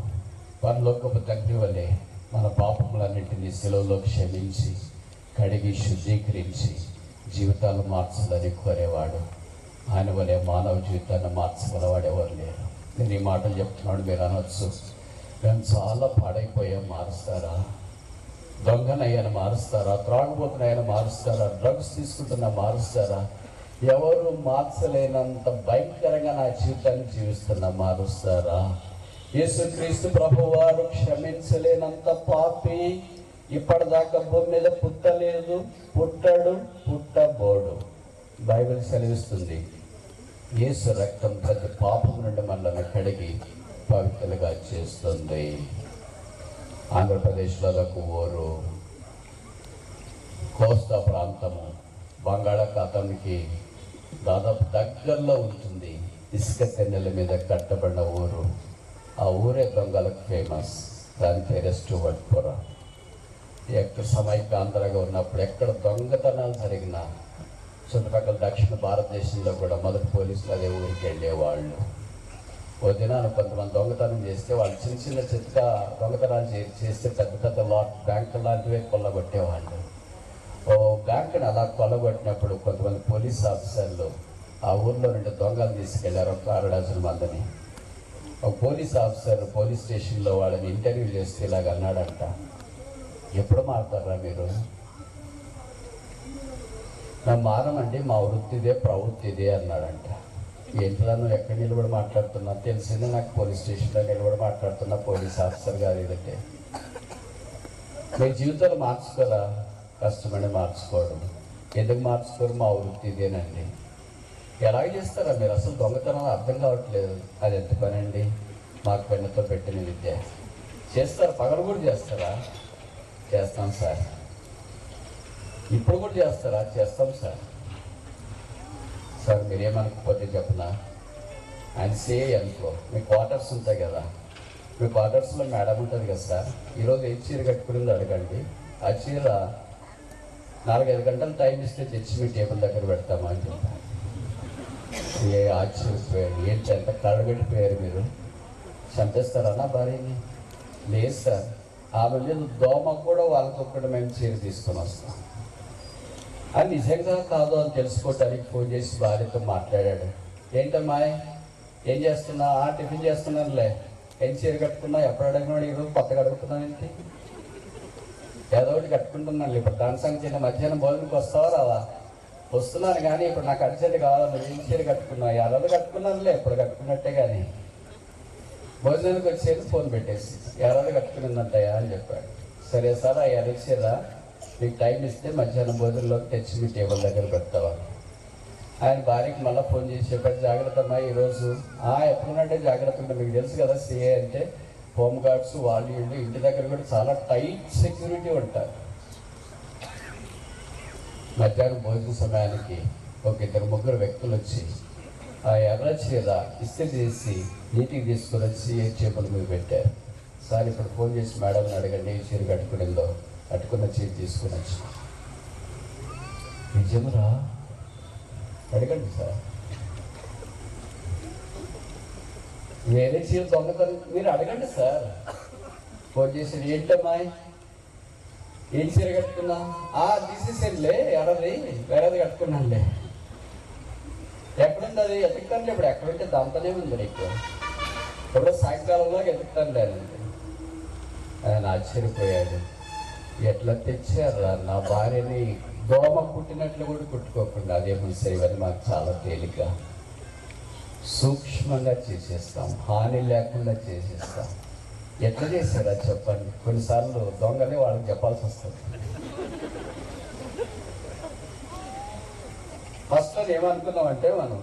పరలోకపు తండ్రి వలె మన పాపములన్నింటినీ శిలువలో క్షమించి కడిగి శుద్ధీకరించి జీవితాలు మార్చాలని కోరేవాడు. ఆయన వలె మానవ జీవితాన్ని మార్చగలవాడు ఎవరు లేరు. నేను ఈ మాటలు చెప్తున్నాడు, మీరు అనొచ్చు, మేము చాలా పాడైపోయాం, మారుస్తారా? దొంగనయ్యను మారుస్తారా? త్రాగుబోతున్నయ్యను మారుస్తారా? డ్రగ్స్ తీసుకుంటున్నా మారుస్తారా? ఎవరు మార్చలేనంత భయంకరంగా నా జీవితాన్ని జీవిస్తున్నా మారుస్తారా? యేసుక్రీస్తు ప్రభువు వారు క్షమించలేనంత పాపి ఇప్పటిదాకా భూమి మీద పుట్టలేదు, పుట్టడు, పుట్టబోడు. బైబిల్ సెలవిస్తుంది, యేసు రక్తం ప్రతి పాపం నుండి మనల్ని కడిగి పవిత్రులుగా చేస్తుంది. ఆంధ్రప్రదేశ్లో ఒక ఊరు, కోస్తా ప్రాంతము, బంగాళాఖాతానికి దాదాపు దగ్గరలో ఉంటుంది. ఇసుక తెన్నెల మీద కట్టబడిన ఊరు. ఆ ఊరే దొంగలకు ఫేమస్. దాని పేరు స్టూవర్ట్పుర. ఎక్కడ సమైక్యాంధ్రగా ఉన్నప్పుడు ఎక్కడ దొంగతనాలు జరిగినా చుట్టుపక్కల దక్షిణ భారతదేశంలో కూడా మొదటి పోలీసులు అదే ఊరికి వెళ్ళేవాళ్ళు. ఓ దినాన్ని కొంతమంది దొంగతనం చేస్తే వాళ్ళు చిన్న చిన్న చిత్క దొంగతనాలు చేస్తే పెద్ద పెద్ద బ్యాంకు లాంటివే కొల్లగొట్టేవాళ్ళు. ఓ బ్యాంకుని అలా కొల్లగొట్టినప్పుడు కొంతమంది పోలీస్ ఆఫీసర్లు ఆ ఊర్లో నుండి దొంగలు తీసుకెళ్లారు, ఒక 6 డజన్ మందిని. ఒక పోలీస్ ఆఫీసర్ పోలీస్ స్టేషన్లో వాళ్ళని ఇంటర్వ్యూ చేస్తే ఇలాగ అన్నాడంట, ఎప్పుడు మారుతారా మీరు? మేము మారమండి, మా వృత్తిదే ప్రవృత్తిదే అన్నాడంట. ఏంటిలా నువ్వు ఎక్కడ నిలబడి మాట్లాడుతున్నా? తెలిసిందే నాకు, పోలీస్ స్టేషన్లో నిలబడి మాట్లాడుతున్నా పోలీస్ ఆఫీసర్ గారు. ఇదంటే మీ జీవితాలు మార్చుకోరా? కష్టమని మార్చుకోవడం. ఎందుకు మార్చుకోరు? మా వృత్తి ఇదేనండి. ఎలాగ చేస్తారా మీరు? అసలు దొంగతనం అర్థం కావట్లేదు. అది ఎంత పని అండి? మాకు పెన్నుతో పెట్టిన విద్య. చేస్తారా? పగలు కూడా చేస్తారా? చేస్తాం సార్. ఇప్పుడు కూడా చేస్తారా? చేస్తాం సార్. సార్ మీరేమనుకోకపోతే చెప్పనా, ఆయన అనుకో, మీ క్వార్టర్స్ ఉంటాయి కదా, మీ క్వార్టర్స్లో మేడం ఉంటుంది కదా సార్, ఈరోజు ఏ చీర కట్టుకుని అడగండి, ఆ చీర 4-5 గంటలు టైం ఇస్తే తెచ్చి మీ టేబుల్ దగ్గర పెడతామా అని చెప్పారు. ఆశ్చర్యపోయాడు, ఏంటి ఎంత కడగట్టిపోయారు మీరు, చంపేస్తారన్నా భార్యని? లేదు సార్, ఆమె మీద దోమ కూడా వాళ్ళకొక్కటి మేము చీర తీసుకొని వస్తాం. అది నిజంగా కాదు అని తెలుసుకోవటానికి ఫోన్ చేసి భార్యతో మాట్లాడాడు. ఏంటమ్మా ఏం చేస్తున్నా? టిఫిన్ చేస్తున్నానులే. ఏం చీర కట్టుకున్నా? ఎప్పుడు అడిగినాడు? ఈరోజు కొత్తగా అడుగుతున్నాను ఏంటి? ఏదో ఒకటి కట్టుకుంటున్నాను. ఇప్పుడు దాని సంగతి మధ్యాహ్నం భోజనంకి వస్తావా రావా? వస్తున్నాను, కానీ ఇప్పుడు నాకు అర్జెంట్ కావాలి. నువ్వు ఏం చీర కట్టుకున్నావు? ఎవరో కట్టుకున్నానులే, ఎప్పుడు కట్టుకున్నట్టే. కానీ భోజనానికి వచ్చేది ఫోన్ పెట్టేసి ఎవరో కట్టుకునిందంటయా అని చెప్పాడు. సరే సార్, ఆ ఎర్ర చీర మీకు టైం ఇస్తే మధ్యాహ్నం భోజనంలోకి తెచ్చి మీ టేబుల్ దగ్గర పెడతావా? ఆయన భార్యకి మళ్ళీ ఫోన్ చేసి చెప్పాడు, జాగ్రత్త అమ్మా ఈరోజు. ఎప్పుడున్నట్టే జాగ్రత్త ఉంటుంది, మీకు తెలుసు కదా సిఏ అంటే హోమ్ గార్డ్స్ వాళ్ళు వీళ్ళు ఇంటి దగ్గర కూడా చాలా టైట్ సెక్యూరిటీ ఉంటారు. మధ్యాహ్నం భోజన సమయానికి ఒక 2-3 వ్యక్తులు వచ్చి ఆ ఎర్ర చీర ఇస్త్రీ చేసి నీటికి తీసుకొని వచ్చి ఏ చేపల మీద పెట్టారు. సార్ ఇప్పుడు ఫోన్ చేసి మేడంని అడగండి, ఏ చీర కట్టుకునిందో. కట్టుకున్న చీర తీసుకుని వచ్చి, నిజమరా? అడగండి సార్. వేరే చీర దొంగతనం మీరు అడగండి సార్. ఫోన్ చేసి, ఏంటమ్మా ఏం చీర కట్టుకున్నా? తీసేసేలే, ఎర్రది వేరేది కట్టుకున్నానులే. ఎక్కడుంది అది? ఎతుకుతానులే. ఇప్పుడు ఎక్కడుంటే దాంతోనే ఉంది నీకు. ఇప్పుడు సాయంకాలంలో ఎతుకుతానులే అని ఆయన ఆశ్చర్యపోయాడు. ఎట్లా తెచ్చారా నా భార్యని? దోమ కుట్టినట్లు కూడా కుట్టుకోకుండా. అదేమో సరే, ఇవన్నీ మాకు చాలా తేలిక, సూక్ష్మంగా చేసేస్తాం, హాని లేకుండా చేసేస్తాం. ఎట్లా చేశారా చెప్పండి? కొన్నిసార్లు దొంగలే వాళ్ళకి చెప్పాల్సి వస్తుంది. ఫస్ట్ ఏమనుకున్నామంటే, మనం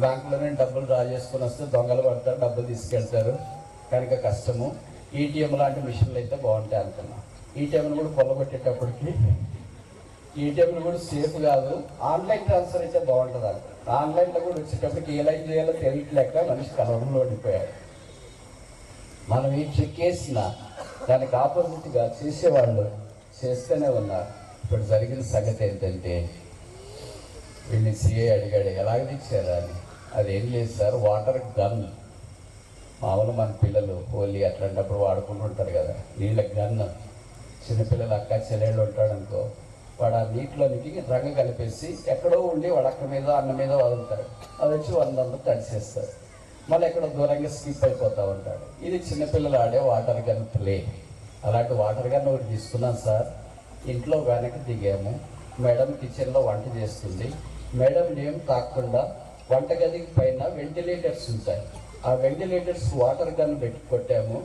బ్యాంకులోనే డబ్బులు డ్రా చేసుకుని వస్తే దొంగలు పడతారు, డబ్బులు తీసుకెళ్తారు. కనుక కష్టము. ఈటీఎం లాంటి మిషన్లు అయితే బాగుంటాయి అనుకున్నాం. ఈటీఎంను కూడా కొల్లగొట్టేటప్పటికి ఈటీఎంలు కూడా సేఫ్ కాదు, ఆన్లైన్ ట్రాన్స్ఫర్ అయితే బాగుంటుంది అంట. ఆన్లైన్లో కూడా వచ్చేటప్పటికి ఏ లైన్ చేయాలో తెలియట్లేక మనిషి కలవరంలో ఉండిపోయాడు. మనం ఈ ట్రిక్ వేసినా దానికి ఆపోజిట్గా చేసేవాళ్ళు చేస్తూనే ఉన్నారు. ఇప్పుడు జరిగిన సంగతి ఏంటంటే, వీళ్ళని సిఐ అడిగాడు ఎలాగ తెచ్చారా అని. అదేం లేదు సార్, వాటర్ గన్. మామూలు మన పిల్లలు హోలీ అట్లాంటప్పుడు వాడుకుంటుంటారు కదా, నీళ్ళ గన్. చిన్నపిల్లలు అక్క చెల్లెళ్ళు ఉంటాడు అనుకో, వాడు ఆ నీటిలోనికి రంగు కలిపేసి ఎక్కడో ఉండి వాడు అక్క మీద అన్న మీద వదులుతాడు. అది వచ్చి 100 తడిచేస్తాడు. మళ్ళీ ఎక్కడో దూరంగా స్కిప్ అయిపోతూ ఉంటాడు. ఇది చిన్నపిల్లలు ఆడే వాటర్ గన్ ప్లే. అలాంటి వాటర్ గన్ ఒకటి తీసుకున్నాం సార్. ఇంట్లో వెనక దిగాము. మేడం కిచెన్లో వంట చేస్తుంది. మేడం ఏం తాకుండా వంటగది పైన వెంటిలేటర్స్ ఉంటాయి. ఆ వెంటిలేటర్స్ వాటర్ గన్ పెట్టి కొట్టాము.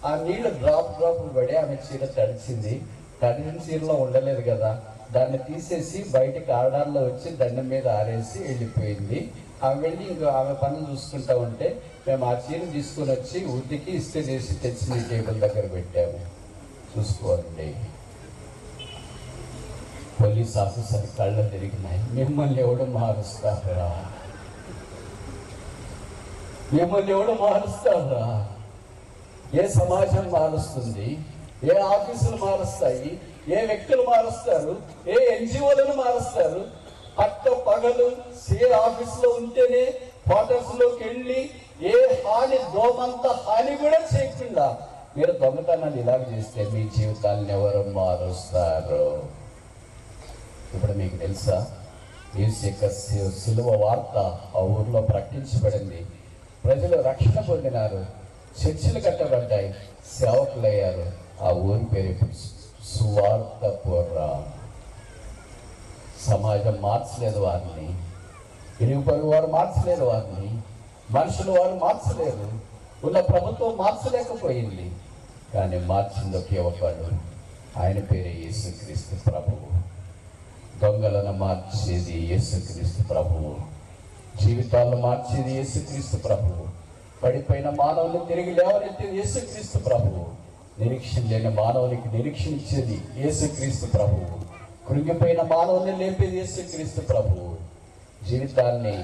ఆ నీళ్లు డ్రాపులు పడి ఆమె చీర తడిచింది. తడిచిన చీరలో ఉండలేదు కదా, దాన్ని తీసేసి బయటకు ఆడాల్లో వచ్చి దండం మీద ఆరేసి వెళ్ళిపోయింది. ఆమె వెళ్ళి ఇంకో ఆమె పనులు చూసుకుంటా ఉంటే మేము ఆ చీర తీసుకుని వచ్చి ఉతికి ఇస్త్రీ చేసి తెచ్చిన టేబుల్ దగ్గర పెట్టాము. చూసుకోండి, పోలీస్ ఆఫీసర్ కళ్ళు తిరిగినాయి. మిమ్మల్ని ఎవడు మారుస్తారా? మిమ్మల్ని ఎవడు మారుస్తారా? ఏ సమాజం మారుస్తుంది? ఏ ఆఫీసులు మారుస్తాయి? ఏ వ్యక్తులు మారుస్తారు? ఏ ఎన్జిఓలను మారుస్తారు? పట్ట పగలు ఏ ఆఫీసులో ఉంటేనే క్వార్టర్స్ లోకి వెళ్ళి ఏ హాని, దోమంత హాని కూడా చేయకుండా మీరు దొంగతనాన్ని ఇలాగ చేస్తే మీ జీవితాలను ఎవరు మారుస్తారు? ఇప్పుడు మీకు తెలుసా, యేసు యొక్క సిలువ వార్త ఆ ఊర్లో ప్రకటించబడింది. ప్రజలు రక్షణ పొందినారు, చర్చిలు కట్టబడ్డాయి, సేవకులయ్యారు. ఆ ఊరి పేరు ఇప్పుడు సువార్తపురం. సమాజం మార్చలేదు వారిని, ఇరుగు వారు మార్చలేదు వారిని, మనుషులు వారు మార్చలేదు, ఉన్న ప్రభుత్వం మార్చలేకపోయింది. కానీ మార్చింది ఒకే ఒకడు, ఆయన పేరే యేసుక్రీస్తు ప్రభువు. దొంగలను మార్చేది యేసుక్రీస్తు ప్రభువు, జీవితాలను మార్చేది యేసుక్రీస్తు ప్రభువు, పడిపోయిన మానవుని తిరిగి లేవనెత్తేది యేసుక్రీస్తు ప్రభువు, నిరీక్షణ లేని మానవునికి నిరీక్షణ ఇచ్చేది యేసుక్రీస్తు ప్రభువు, కృంగిపోయిన మానవుని లేపేది యేసుక్రీస్తు ప్రభువు, జీవితాన్ని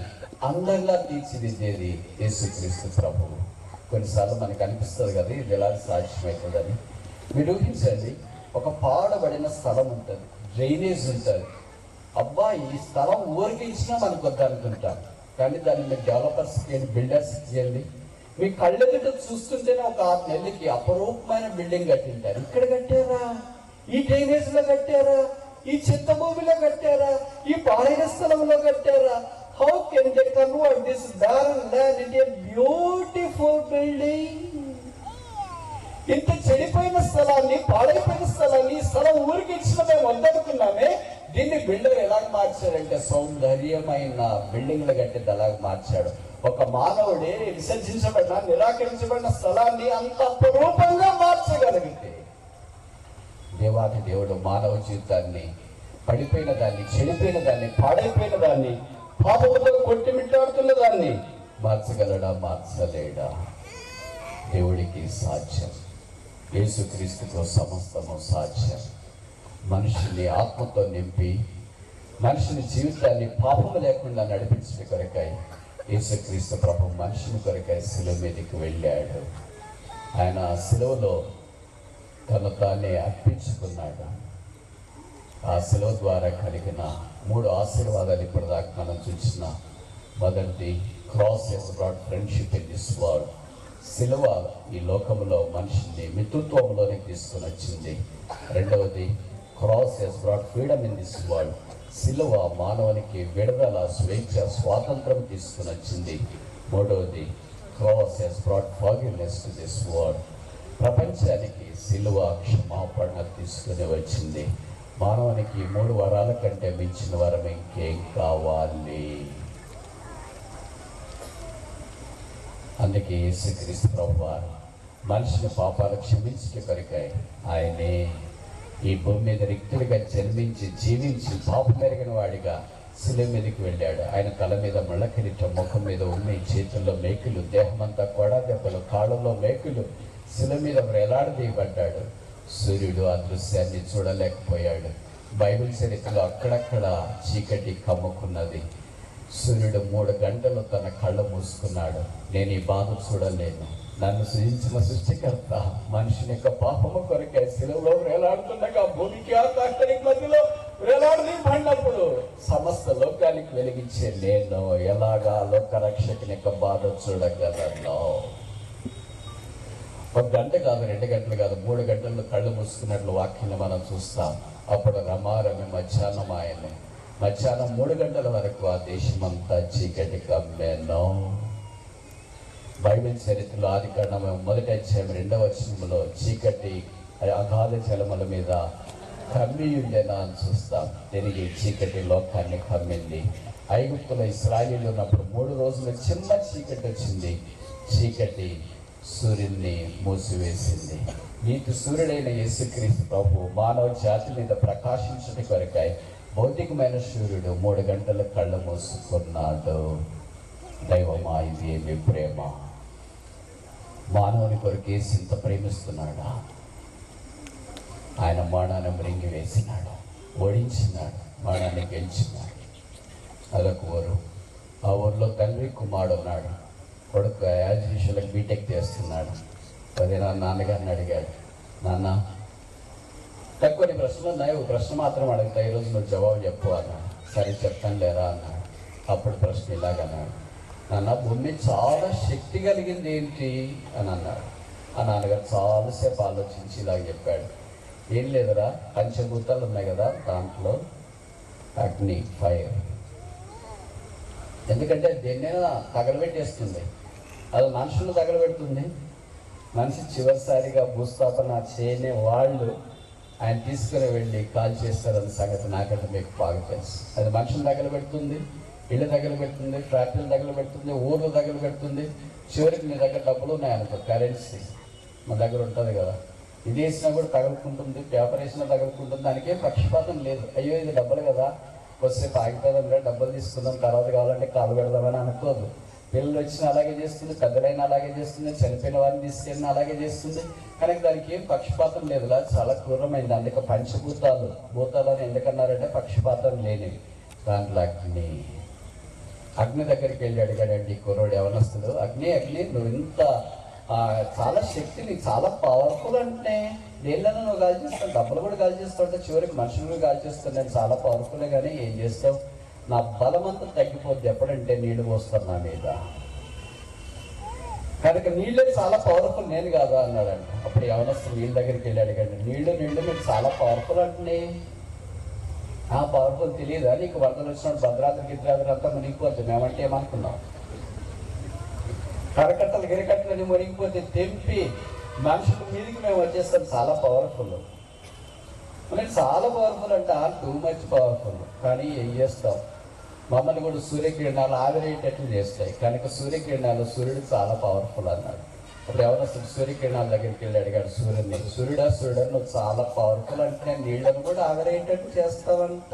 అందంగా తీర్చిదిద్దేది యేసుక్రీస్తు ప్రభువు. కొన్నిసార్లు మనకు అనిపిస్తుంది కదా ఇది ఎలా సాధ్యమవుతుందని. మీరు ఊహించండి, ఒక పాడబడిన స్థలం ఉంటుంది, డ్రైనేజ్ ఉంటుంది. అబ్బా ఈ స్థలం ఊరికి ఇచ్చినా మనకు వద్దనుకుంటాం, కానీ దాన్ని మీరు డెవలపర్స్కి ఇవ్వండి, బిల్డర్స్కి ఇవ్వండి, మీ కళ్ళెదుట చూస్తుంటేనే ఒక 6 నెలలకి అపరూపమైన బిల్డింగ్ కట్టింటారు. ఇక్కడ కట్టారా? ఈ డ్రైనేజ్ లో కట్టారా? ఈ చెత్త భూమిలో కట్టారా? ఈ పాడైన స్థలంలో కట్టారా? How can they convert this barren land into a beautiful building? ఇంత చెడిపోయిన స్థలాన్ని, పాడైపోయిన స్థలాన్ని, ఈ స్థలం ఊరికి ఇచ్చిన మేము వద్దనుకున్నామే, దీన్ని బిల్డర్ ఎలా మార్చాడంటే సౌందర్యమైన బిల్డింగ్లు కట్టింది అలాగ మార్చాడు. ఒక మానవుడే విసర్జించబడిన, నిరాకరించబడిన స్థలాన్ని అంత అపురూపంగా మార్చగలిగితే, దేవాది దేవుడు మానవ జీవితాన్ని, పడిపోయిన దాన్ని, చెడిపోయిన దాన్ని, పాడైపోయిన దాన్ని, పాపంతో కొట్టిమిట్టాడుతున్న దాన్ని మార్చగలడా? మార్చలేడా? దేవుడికి సాధ్యం. యేసుక్రీస్తుతో సమస్తము సాధ్యం. మనిషిని ఆత్మతో నింపి మనిషిని జీవితాన్ని పాపము లేకుండా నడిపించిన కొరకై యేసుక్రీస్తు ప్రభు మనిషిని కొరకై శిలువ మీదకి వెళ్ళాడు. ఆయన శిలువలో తను తానే అర్పించుకున్నాడు. ఆ శిలువ ద్వారా కలిగిన 3 ఆశీర్వాదాలు ఇప్పటిదాకా మనం చూసిన. మొదటిది, cross has brought friendship in this world. శిలువ ఈ లోకంలో మనిషిని మిత్రుత్వంలోనికి తీసుకుని వచ్చింది. రెండవది, cross has brought freedom in this world. శిలువ మానవునికి విడుదల, స్వేచ్ఛ, స్వాతంత్రం తీసుకుని వచ్చింది. మూడవది, cross has brought forgiveness to this world. ప్రపంచానికి శిలువ క్షమాపణ తీసుకుని వచ్చింది. మానవునికి 3 వరాల కంటే మించిన వరం ఇంకేం కావాలి? అందుకే యేసుక్రీస్తు ప్రభువారు మనిషిని పాపాలు క్షమించే కొరకై ఆయనే ఈ భూమి మీద రిక్తుడిగా జన్మించి, జీవించి, పాపం మెరిగిన వాడిగా శిలువ మీదకి వెళ్ళాడు. ఆయన తల మీద ముళ్ళ కిరీటం, ముఖం మీద ఉమ్మి, చేతుల్లో మేకులు, దేహమంతా కొడా దెబ్బలు, కాళ్ళలో మేకులు, శిలువ మీద వేలాడదీయబడ్డాడు. సూర్యుడు ఆ దృశ్యాన్ని చూడలేకపోయాడు. బైబిల్ చరిత్రలో అక్కడక్కడ చీకటి కమ్ముకున్నది. సూర్యుడు 3 గంటలు తన కళ్ళు మూసుకున్నాడు. నేను ఈ బాధ చూడలేను, నన్ను సృజించిన సృష్టికర్త మనిషిని యొక్క పాపము కొరకే శిలువలో వేలాడుతుండగా భూమికి ఆకాశానికి మధ్యలో వేలాడదీయబడినప్పుడు సమస్త లోకానికి వెలిగించే నేను ఎలాగా లోక రక్షకుని యొక్క బాధ చూడగలను? 1 గంట కాదు, 2 గంటలు కాదు, 3 గంటల్లో కళ్ళు మూసుకున్నట్లు వాక్యాన్ని మనం చూస్తాం. అప్పుడు రమారమి మధ్యాహ్నం ఆయనే. మధ్యాహ్నం 3 గంటల వరకు ఆ దేశమంతా చీకటి కమ్మెను. బైబిల్ చరిత్రలో ఆదికాండం 1వ అధ్యాయం 2వ వచనంలో చీకటి అగాధ జలముల మీద కమ్మియుండెనా అని చూస్తాం. తిరిగి చీకటి లోకాన్ని కమ్మింది. ఐగుప్తులో ఇశ్రాయేలు ఉన్నప్పుడు 3 రోజులు చిన్న చీకటి వచ్చింది. చీకటి సూర్యుడిని మూసివేసింది. నీతి సూర్యుడైన యేసుక్రీస్తు ప్రభు మానవ జాతి మీద ప్రకాశించడం కొరకై భౌతికమైన సూర్యుడు 3 గంటల కళ్ళు మూసుకున్నాడు. దైవమా, ఇది ఏమి ప్రేమ! మానవుని కొరకు యేసు ఇంత ప్రేమిస్తున్నాడా? ఆయన మరణాన్ని మృంగి వేసినాడు, ఓడించినాడు, మరణాన్ని గెలిచినాడు. అదొక ఊరు. ఆ ఊరిలో తండ్రి కుమారుడు ఉన్నాడు. కొడుకు యాజీషులకు బీటెక్ చేస్తున్నాడు. 10 నాన్నగారిని అడిగాడు, నాన్న కొన్ని ప్రశ్నలు ఉన్నాయి, ఒక ప్రశ్న మాత్రం అడుగుతా, ఈరోజు నువ్వు జవాబు చెప్పు అన్నాడు. సరే చెప్తాను లేరా అన్నాడు. అప్పుడు ప్రశ్న ఇలాగన్నాడు, నాన్న భూమి చాలా శక్తి కలిగింది ఏంటి అని అన్నాడు. ఆ నాన్నగారు చాలాసేపు ఆలోచించి ఇలాగ చెప్పాడు, ఏం లేదురా, పంచభూతాలు ఉన్నాయి కదా, దాంట్లో అగ్ని, ఫైర్. ఎందుకంటే దేన్నైనా తగలబెట్టేస్తుంది. అది మనుషులు తగలబెడుతుంది. మనిషి చివరిసారిగా భూస్థాపన చేయని వాళ్ళు ఆయన తీసుకుని వెళ్ళి కాల్ చేస్తారన్న సంగతి నాకంటే మీకు బాగా తెలుసు. అది మనుషులు తగలబెడుతుంది, ఇళ్ళు తగలబెడుతుంది, ఫ్యాక్టరీలు తగలబెడుతుంది, ఊర్లు తగలబెడుతుంది. చివరికి మీ దగ్గర డబ్బులు ఉన్నాయనుకో, కరెన్సీ మన దగ్గర ఉంటుంది కదా, ఇది వేసినా కూడా తగులుకుంటుంది, పేపర్ వేసినా తగులుకుంటుంది. దానికేం పక్షపాతం లేదు. అయ్యో ఇది డబ్బులు కదా, కొద్దిసేపు ఆగిపోదాం, డబ్బులు తీసుకుందాం, తర్వాత కావాలంటే కాలు పెడదామని అనుకోదు. పిల్లలు వచ్చినా అలాగే చేస్తుంది, పెద్దలైనా అలాగే చేస్తుంది, చనిపోయిన వారిని తీసుకెళ్ళినా అలాగే చేస్తుంది. కానీ దానికి ఏం పక్షపాతం లేదు. చాలా క్రూరమైంది. అందుకే భూతాలని ఎందుకన్నారంటే పక్షపాతం లేనివి. దాంట్లో అగ్ని దగ్గరికి వెళ్ళి అడిగాడండి కుర్రోడు యవనస్తుడు, అగ్ని నువ్వు ఇంత చాలా శక్తి, నీకు చాలా పవర్ఫుల్ అంటే దేనిలోనూ నువ్వు గాలి చేస్తావు, డబ్బులు కూడా గాలి చేస్తావు అంటే చివరికి మనుషులు కూడా గాలి చేస్తావు, నేను చాలా పవర్ఫుల్లే, కానీ ఏం చేస్తావు, నా బలమంతా తగ్గిపోద్ది ఎప్పుడంటే నీళ్లు పోస్తాను నా మీద, కనుక నీళ్ళే చాలా పవర్ఫుల్, నేను కాదా అన్నాడంట. అప్పుడు యవనస్తు నీళ్ళ దగ్గరికి వెళ్ళి అడిగాడు, నీళ్లు మీకు చాలా పవర్ఫుల్ అంటే పవర్ఫుల్ తెలియదా నీకు? వరదలు వచ్చినప్పుడు భద్రాద్రి గిద్రాద్రి అంతా మునిగిపోద్ది, మేమంటే ఏమనుకున్నాం, కరకట్టలు గిరకట్టలని మునిగిపోతే తెంపి మనుషుల మీదకి మేము వచ్చేస్తాం, చాలా పవర్ఫుల్. మనకి చాలా పవర్ఫుల్ అంటే టూ మచ్ పవర్ఫుల్. కానీ ఏం చేస్తాం, మమ్మల్ని కూడా సూర్యకిరణాలు ఆవిరేటట్లు చేస్తాయి, కనుక సూర్యకిరణాలు సూర్యుడు చాలా పవర్ఫుల్ అన్నాడు. అప్పుడు ఎవరో సూర్యకిరణాల దగ్గరికి వెళ్ళి అడిగాడు సూర్యుడిని, సూర్యుడు నువ్వు చాలా పవర్ఫుల్ అంటే నీళ్లను కూడా ఆవిరేటట్టు చేస్తావంట.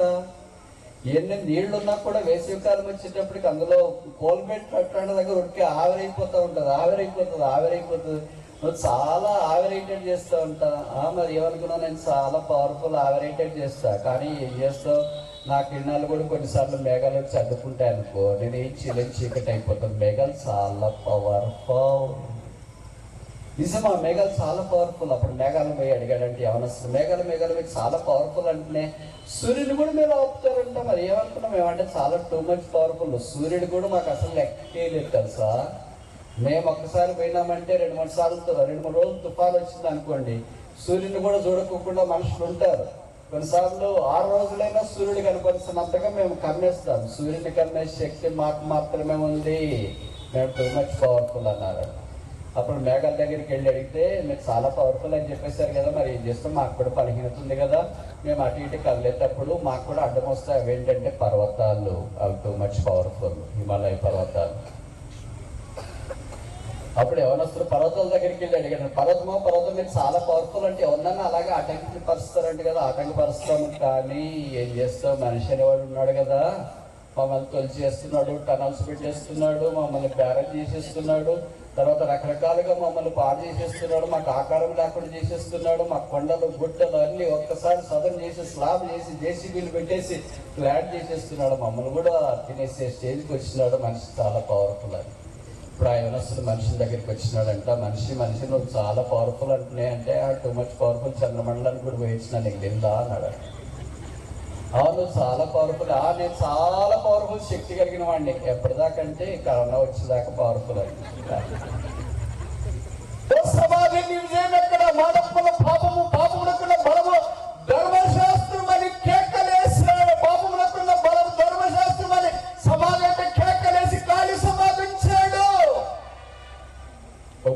ఎన్ని నీళ్లున్నా కూడా వేసవికాలం వచ్చేటప్పటికి అందులో కోల్బెట్ పట్టాడ దగ్గర ఉడికి ఆవిరైపోతూ ఉంటుంది, ఆవిరైపోతుంది. నువ్వు చాలా ఆవిరేటెడ్ చేస్తూ ఉంటా. మరి ఏమనుకున్నావు, నేను చాలా పవర్ఫుల్ ఆవిరేటెడ్ చేస్తా, కానీ ఏం చేస్తావు, నా కిరణాలు కూడా కొన్నిసార్లు మేఘాలు వచ్చి అడ్డుకుంటాయి అనుకో, నేను ఏం చేయలేని చీకటి అయిపోతాను. మేఘాలు చాలా పవర్ఫుల్. నిజమా, మేఘాలు చాలా పవర్ఫుల్. అప్పుడు మేఘాలు పోయి అడిగాడంటే ఏమన్నా, మేఘాలు మీకు చాలా పవర్ఫుల్ అంటే సూర్యుడు కూడా మీరు ఆపుతారంట. మరి ఏమనుకున్నాం, ఏమంటే చాలా టూ మచ్ పవర్ఫుల్. సూర్యుడు కూడా మాకు అసలు లెక్కే లేదు తెలుసా. మేము ఒక్కసారి పోయినామంటే 2-3 సార్లు 2-3 రోజులు తుఫాను వచ్చింది అనుకోండి, సూర్యుని కూడా చూడకోకుండా మనుషులు ఉంటారు. కొన్నిసార్లు 6 రోజులైనా సూర్యుడు కనపరిస్తున్నంతగా మేము కమ్మేస్తాం. సూర్యుని కమ్మేసే శక్తి మాకు మాత్రమే ఉంది, మేము టూ మచ్ పవర్ఫుల్ అన్నారు. అప్పుడు మేఘాల దగ్గరికి వెళ్ళి అడిగితే మీకు చాలా పవర్ఫుల్ అని చెప్పేశారు కదా, మరి ఏం చేస్తాం, మాకు కూడా బలహీనత ఉంది కదా, మేము అటు ఇటు కదిలేటప్పుడు మాకు కూడా అడ్డం వస్తాయి. అవేంటంటే పర్వతాలు, అవి టూ మచ్ పవర్ఫుల్, హిమాలయ పర్వతాలు. అప్పుడు ఎవరొస్తారు, పర్వతాల దగ్గరికి వెళ్ళి అడిగాడు, పర్వతం మీరు చాలా పవర్ఫుల్ అంటే ఎవరన్నా అలాగే ఆటంకపరుస్తారంటే కదా, ఆటంకపరుస్తాము, కానీ ఏం చేస్తావు, మనిషి అనేవాడు ఉన్నాడు కదా, మమ్మల్ని తొలిచి చేస్తున్నాడు, టనల్స్ పెట్టేస్తున్నాడు, మమ్మల్ని బేరం చేసేస్తున్నాడు, తర్వాత రకరకాలుగా మమ్మల్ని పాడు చేసేస్తున్నాడు, మాకు ఆకారం లేకుండా చేసేస్తున్నాడు, మా కొండలు గుట్టలు అన్ని ఒక్కసారి సదం చేసి స్లాబ్ చేసి జేసీబీలు పెట్టేసి ఫ్లాట్ చేసేస్తున్నాడు, మమ్మల్ని కూడా తినేసే స్టేజ్కి వచ్చినాడు. మనిషి చాలా పవర్ఫుల్ అని. ఇప్పుడు ఆ యవనస్తుడు మనిషి దగ్గరికి వచ్చినాడంట, మనిషి నువ్వు చాలా పవర్ఫుల్ అంటున్నాయి అంటే, టూ మచ్ పవర్ఫుల్, చంద్రమండలానికి కూడా వేయించిన నీకు తెలుదా అన్నాడు. అవును చాలా పవర్ఫుల్, నేను చాలా పవర్ఫుల్, శక్తి కలిగిన వాడిని. ఎప్పటిదాకంటే కరోనా వచ్చేదాకా పవర్ఫుల్ అని. సమాధి ఎక్కడ మానవుల పాపము, పాపములకున్న బలము ధర్మశాస్త్రం అని కేకలేసినాడు. పాపములకున్న బలము ధర్మశాస్త్రం అని సమాధి అంటే కేకలేసి ఖాళీ సమాధించాడు.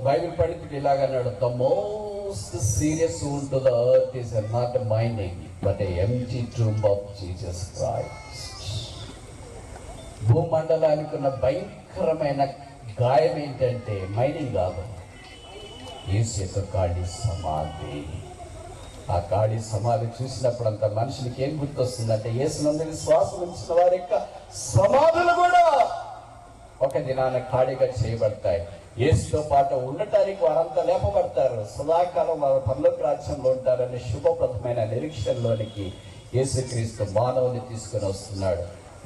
బైబిల్ పండితుడు ఇలాగన్నాడు, the most serious wound to the earth is not a mining but a empty tomb of Jesus Christ. భూమండలానికి ఉన్న భయంకరమైన గాయం ఏంటంటే మైనింగ్ కాదు, యేసు యొక్క ఖాళీ సమాధి. ఆ ఖాళీ సమాధి చూసినప్పుడు అంత మనుషులకి ఏం గుర్తొస్తుందంటే, యేసునందు విశ్వాసం ఉంచిన వారి యొక్క సమాధులు కూడా ఒక దినాన ఖాళీగా చేయబడతాయి. యేసుతో పాటు ఉండటానికి వారంతా లేపబడతారు, సదాకాలం వారు పరలోక రాజ్యంలో ఉంటారనే శుభప్రదమైన నిరీక్షణలోనికి యేసుక్రీస్తు మానవుని తీసుకుని వస్తున్నాడు.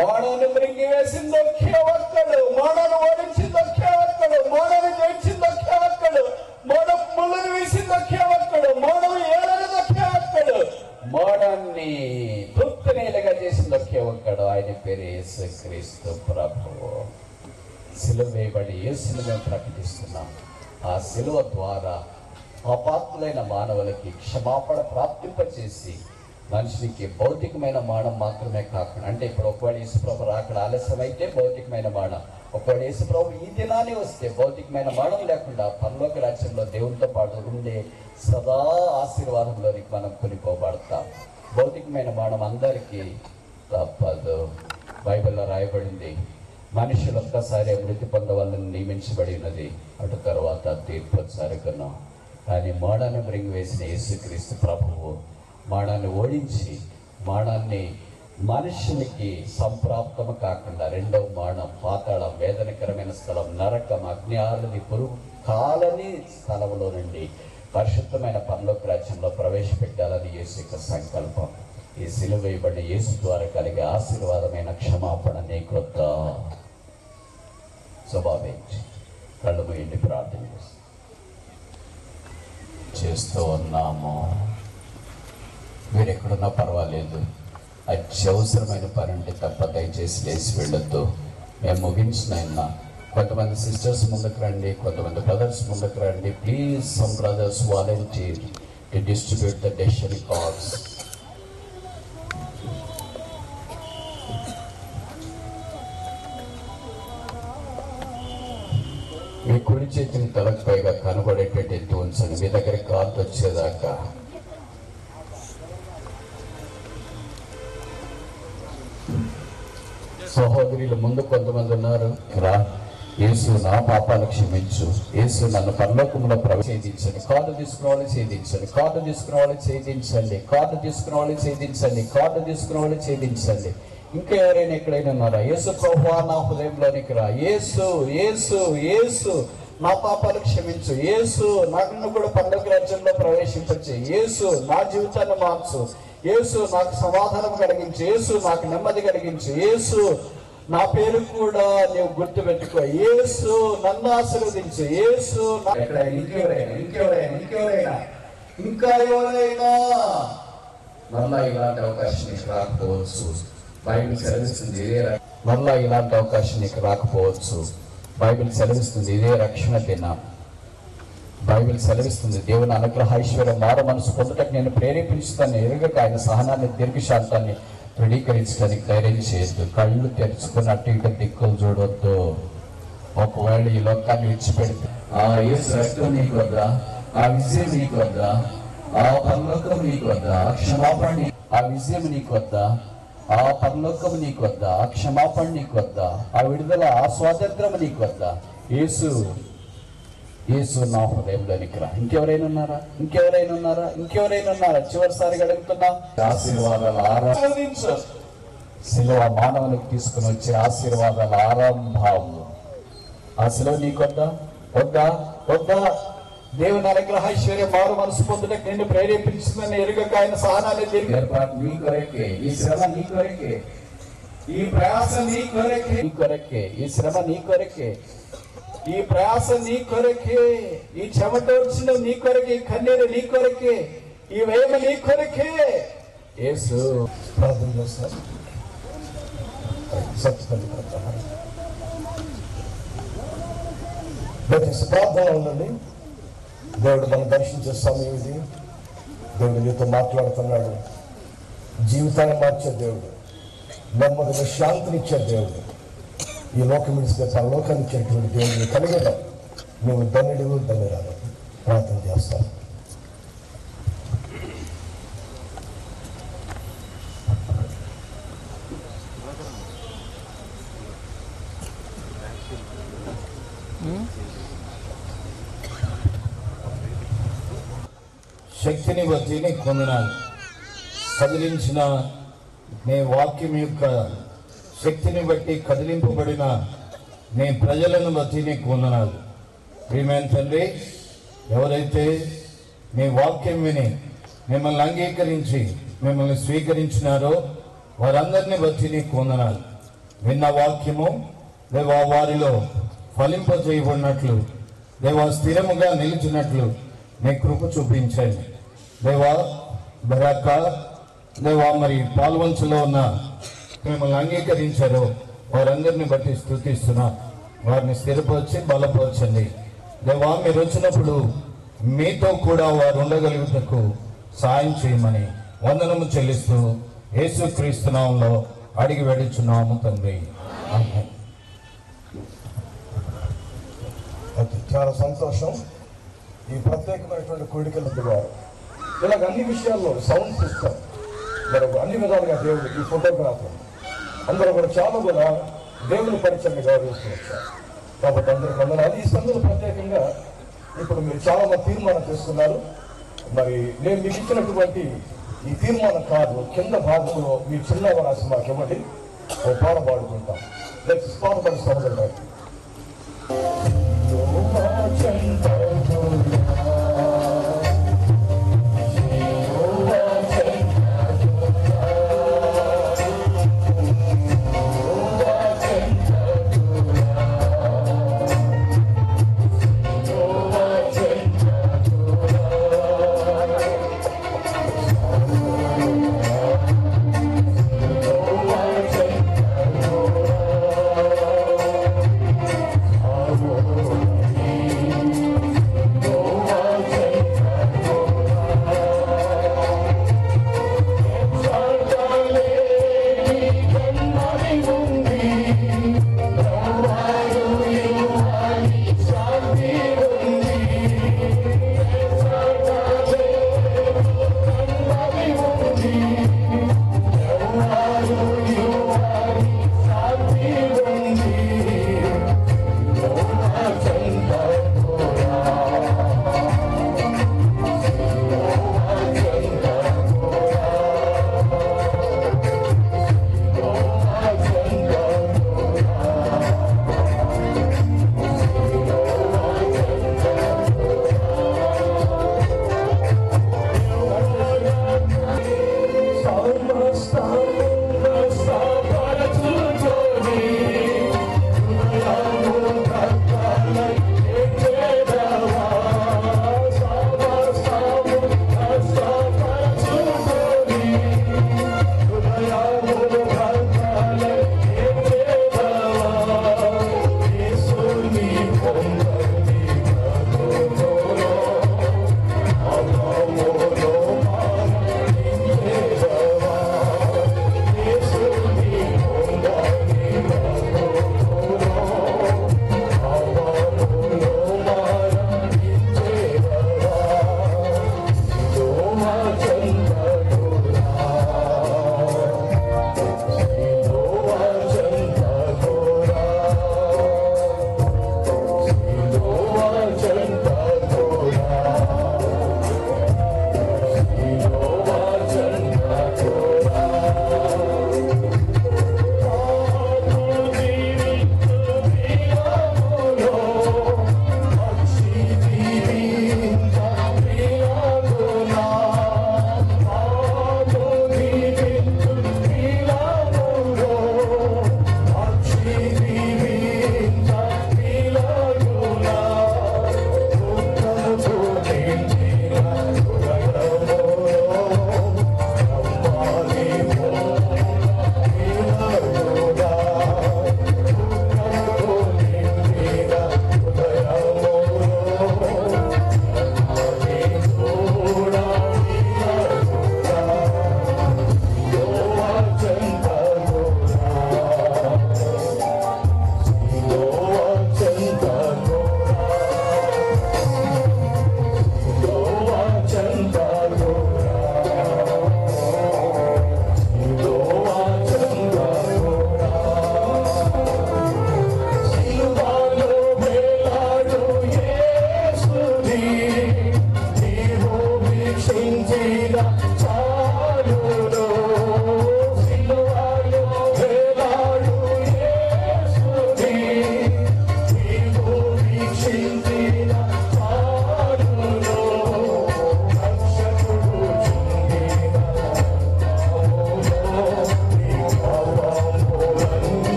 మానవుని మృంగి వేసింది ఒకే ఒక్కడు, మానవుని ఓడించింది ఒకే ఒక్కడు, మానవుని జయించింది ఒకే ఒక్కడు, మానవ ముళ్ళని వేసింది ఒకే ఒక్కడు, మానవుని ఏడని ఒకే ఒక్కడు, మానవుని తృప్తినీలుగా చేసింది ఒకే ఒక్కడు. ఆయన పేరు యేసుక్రీస్తు ప్రభువు. సిలువ వేయబడి యేసుని మేము ప్రకటిస్తున్నాం. ఆ సిలువ ద్వారా పాపాత్ములైన మానవులకి క్షమాపణ ప్రాప్తింపచేసి మనిషికి భౌతికమైన మానం మాత్రమే కాకుండా, అంటే ఇప్పుడు ఒకవేళ యేసుప్రభు రాకడ ఆలస్యం అయితే భౌతికమైన మానం, ఒకవేళ యేసుప్రభు ఈ దినాన్ని వస్తే భౌతికమైన మానం లేకుండా పరలోక రాజ్యంలో దేవునితో పాటు ఉండే సదా ఆశీర్వాదంలోనికి మనం కొనిపోబడతాం. భౌతికమైన మానం అందరికీ తప్పదు. బైబిల్లో రాయబడింది, మనుషులు ఒక్కసారి మృతి పొందవాలని నియమించబడి ఉన్నది, అటు తర్వాత తీర్పు జరుగును. కానీ మానాన్ని మృంగి వేసిన యేసుక్రీస్తు ప్రభువు మానాన్ని ఓడించి, మానాన్ని మనుషునికి సంప్రాప్తము కాకుండా రెండవ మానం పాతాళం, వేదనకరమైన స్థలం, నరకం, అగ్ని ఆరని పురుగు కాలని స్థలంలో నుండి పరిశుద్ధమైన పరలోక రాజ్యంలో ప్రవేశపెట్టాలని యేసు యొక్క సంకల్పం. ఈ సిలువ వేయబడిన యేసు ద్వారా కలిగే ఆశీర్వాదమైన క్షమాపణ నీకొద్ద. స్వభావించి కళ్ళు మూయండి, ప్రార్థన చేస్తూ ఉన్నాము. మీరు ఎక్కడున్నా పర్వాలేదు, అత్యవసరమైన పని ఉంటే తప్ప దయచేసి లేచి వెళ్ళొద్దు. మేము ముగించిన కొంతమంది సిస్టర్స్ ముందుకు రండి, కొంతమంది బ్రదర్స్ ముందుకు రండి. Please some brothers volunteer to distribute the destiny cards. మీ కుడి చేతిని తలకు పైగా కనబడేటట్టు ఎత్తి ఉంచండి, మీ దగ్గర కార్డు వచ్చేదాకా. సహోదరులు ముందు కొంతమంది ఉన్నారు. యేసు నా పాపాలు క్షమించు, యేసు నన్ను పరలోకంలో ప్రవేశించండి. కార్డు తీసుకున్న వాళ్ళు ఛేదించండి, కార్డు తీసుకున్న వాళ్ళు ఛేదించండి, కార్డు తీసుకున్న వాళ్ళు ఛేదించండి, కార్డు తీసుకున్న వాళ్ళు ఛేదించండి. ఇంకా ఎవరైనా ఎక్కడైనా ఉన్నారా? యేసు ప్రభువా నా హృదయంలోనికి రా, యేసు యేసు యేసు నా పాపాలు క్షమించు, యేసు నన్ను కూడా పరలోక రాజ్యంలో ప్రవేశించచ్చు, యేసు నా జీవితాన్ని మార్చు, యేసు నాకు సమాధానం కలిగించు, యేసు నాకు నెమ్మది కలిగించు, యేసు నా పేరు కూడా నీవు గుర్తు పెట్టుకో, యేసు నన్ను ఆశీర్వదించు, యేసు ఇంకా ఎవరైనా మళ్ళా ఇలాంటి అవకాశం నీకు రాకపోవచ్చు. బైబిల్ సెలవిస్తుంది మళ్ళా ఇలాంటి అవకాశం నీకు రాకపోవచ్చు. బైబిల్ సెలవిస్తుంది ఇదే రక్షణ దినం. బైబిల్ సెలవిస్తుంది దేవుని అనుగ్రహ ఐశ్వర్యం మారు మనసు పొందుటకు నేను ప్రేరేపించుతాను, ఎరుగక ఆయన సహనాన్ని దీర్ఘశాంతాన్ని దృఢీకరించడానికి ధైర్యం చేయొద్దు. కళ్ళు తెరుచుకుని అటు ఇటు దిక్కులు చూడొద్దు. ఒకవేళ ఈ లోకాన్ని విడిచిపెడితే ఆ యేసు రక్తం నీకు వద్దా, ఆ విజయం నీకు వద్దా, ఆ పరలోకం నీకు వద్దా, ఆ క్షమాపణ, ఆ విజయం నీకు వద్దా, ఆ పరలోకం నీకు వద్దా, ఆ క్షమాపణ నీకు వద్దా, ఆ విడుదల, ఆ స్వాతంత్రం నీకు వద్దా. యేసు యేసు నా హృదయంలోనికి రా. ఇంకెవరైనా ఉన్నారా? ఇంకెవరైనా ఉన్నారా? ఇంకెవరైనా ఉన్నారా? చివరిసారిగా అడుగుతున్నా. ఆశీర్వాదాలు ఆరాధించు. శిలువ మానవునికి తీసుకుని వచ్చే ఆశీర్వాదాల ఆరంభం. ఆ శిలువ నీకొద్దా? వద్దా? వద్దా? దేవుని అనుగ్రహ ఐశ్వర్యం మారు మనసు పొందుటకు నిన్ను ప్రేరేపించిందని ఎరుగక ఆయన సహనాన్ని తిరిగి నీ కొరకే, ఈ శ్రమ నీ కొరకే, ఈ ప్రయాస నీ కొరకే, నీ కొరకే, ఈ శ్రమ నీ కొరకే, ఈ ప్రయాస నీ కొరకే, ఈ చెమటోర్చిన నీ కొరకే, ఈ కన్నీరు నీ కొరకే, ఈ వేమ నీ కొరకే. యేసు ప్రార్థన చేస్తారు. ప్రార్థన ఉండండి. దేవుడు మనం దర్శించే సమయం ఇది. దేవుడు నీతో మాట్లాడుతున్నాడు. జీవితాన్ని మార్చే దేవుడు, నెమ్మదిగా శాంతినిచ్చే దేవుడు, ఈ లోకం ఇస్తే తన లోకాన్ని ఇచ్చేటువంటి దేవుడిని కలిగేదా నువ్వు ధన్యుడు ధన్యురాలు. ప్రార్థన చేస్తాను. శక్తిని బట్టి నీకు వందనాలు. కదిలించిన నీ వాక్యం యొక్క శక్తిని బట్టి కదిలింపబడిన నీ ప్రజలను బట్టి నీకు వందనాలు. ప్రియమైన తండ్రి, ఎవరైతే నీ వాక్యం విని మిమ్మల్ని అంగీకరించి మిమ్మల్ని స్వీకరించినారో వారందరినీ బట్టి నీకు వందనాలు. విన్న వాక్యము దేవా వారిలో ఫలింపజేయబడినట్లు, దేవా స్థిరముగా నిలిచినట్లు నీ కృప చూపించండి. దేవా బరాక, దేవా మరి పాల్వంచులో ఉన్న మిమ్మల్ని అంగీకరించారో వారందరిని బట్టి స్తుతిస్తున్నా. వారిని స్థిరపరిచి బలపరచండి. దేవా మీరు వచ్చినప్పుడు మీతో కూడా వారు ఉండగలుగుటకు సాయం చేయమని వందనము చెల్లిస్తూ యేసుక్రీస్తు నామములో అడిగి వేడుచున్నాము తండ్రి. ఆమేన్. చాలా సంతోషం. ఈ ప్రత్యేకమైనటువంటి కోరికల ద్వారా ఇలాగ అన్ని విషయాల్లో సౌండ్ సిస్టమ్ మరి అన్ని విధాలుగా దేవుడు, ఈ ఫోటోగ్రాఫర్ అందరూ కూడా చాలా కూడా దేవుని పరిచయాన్ని గౌరవిస్తూ వచ్చారు. కాబట్టి అందరికి వందనాలు. ఈ సందులో ప్రత్యేకంగా ఇప్పుడు మీరు చాలా మంది తీర్మానం చేస్తున్నారు. మరి నేను మీకు ఇచ్చినటువంటి ఈ తీర్మానం కార్డు కింద భాగంలో మీ చిన్న రాసి మాకు ఇవ్వండి. ఓ పాట పాడుకుంటాం. నెక్స్ట్ పాట పడి సహోదరు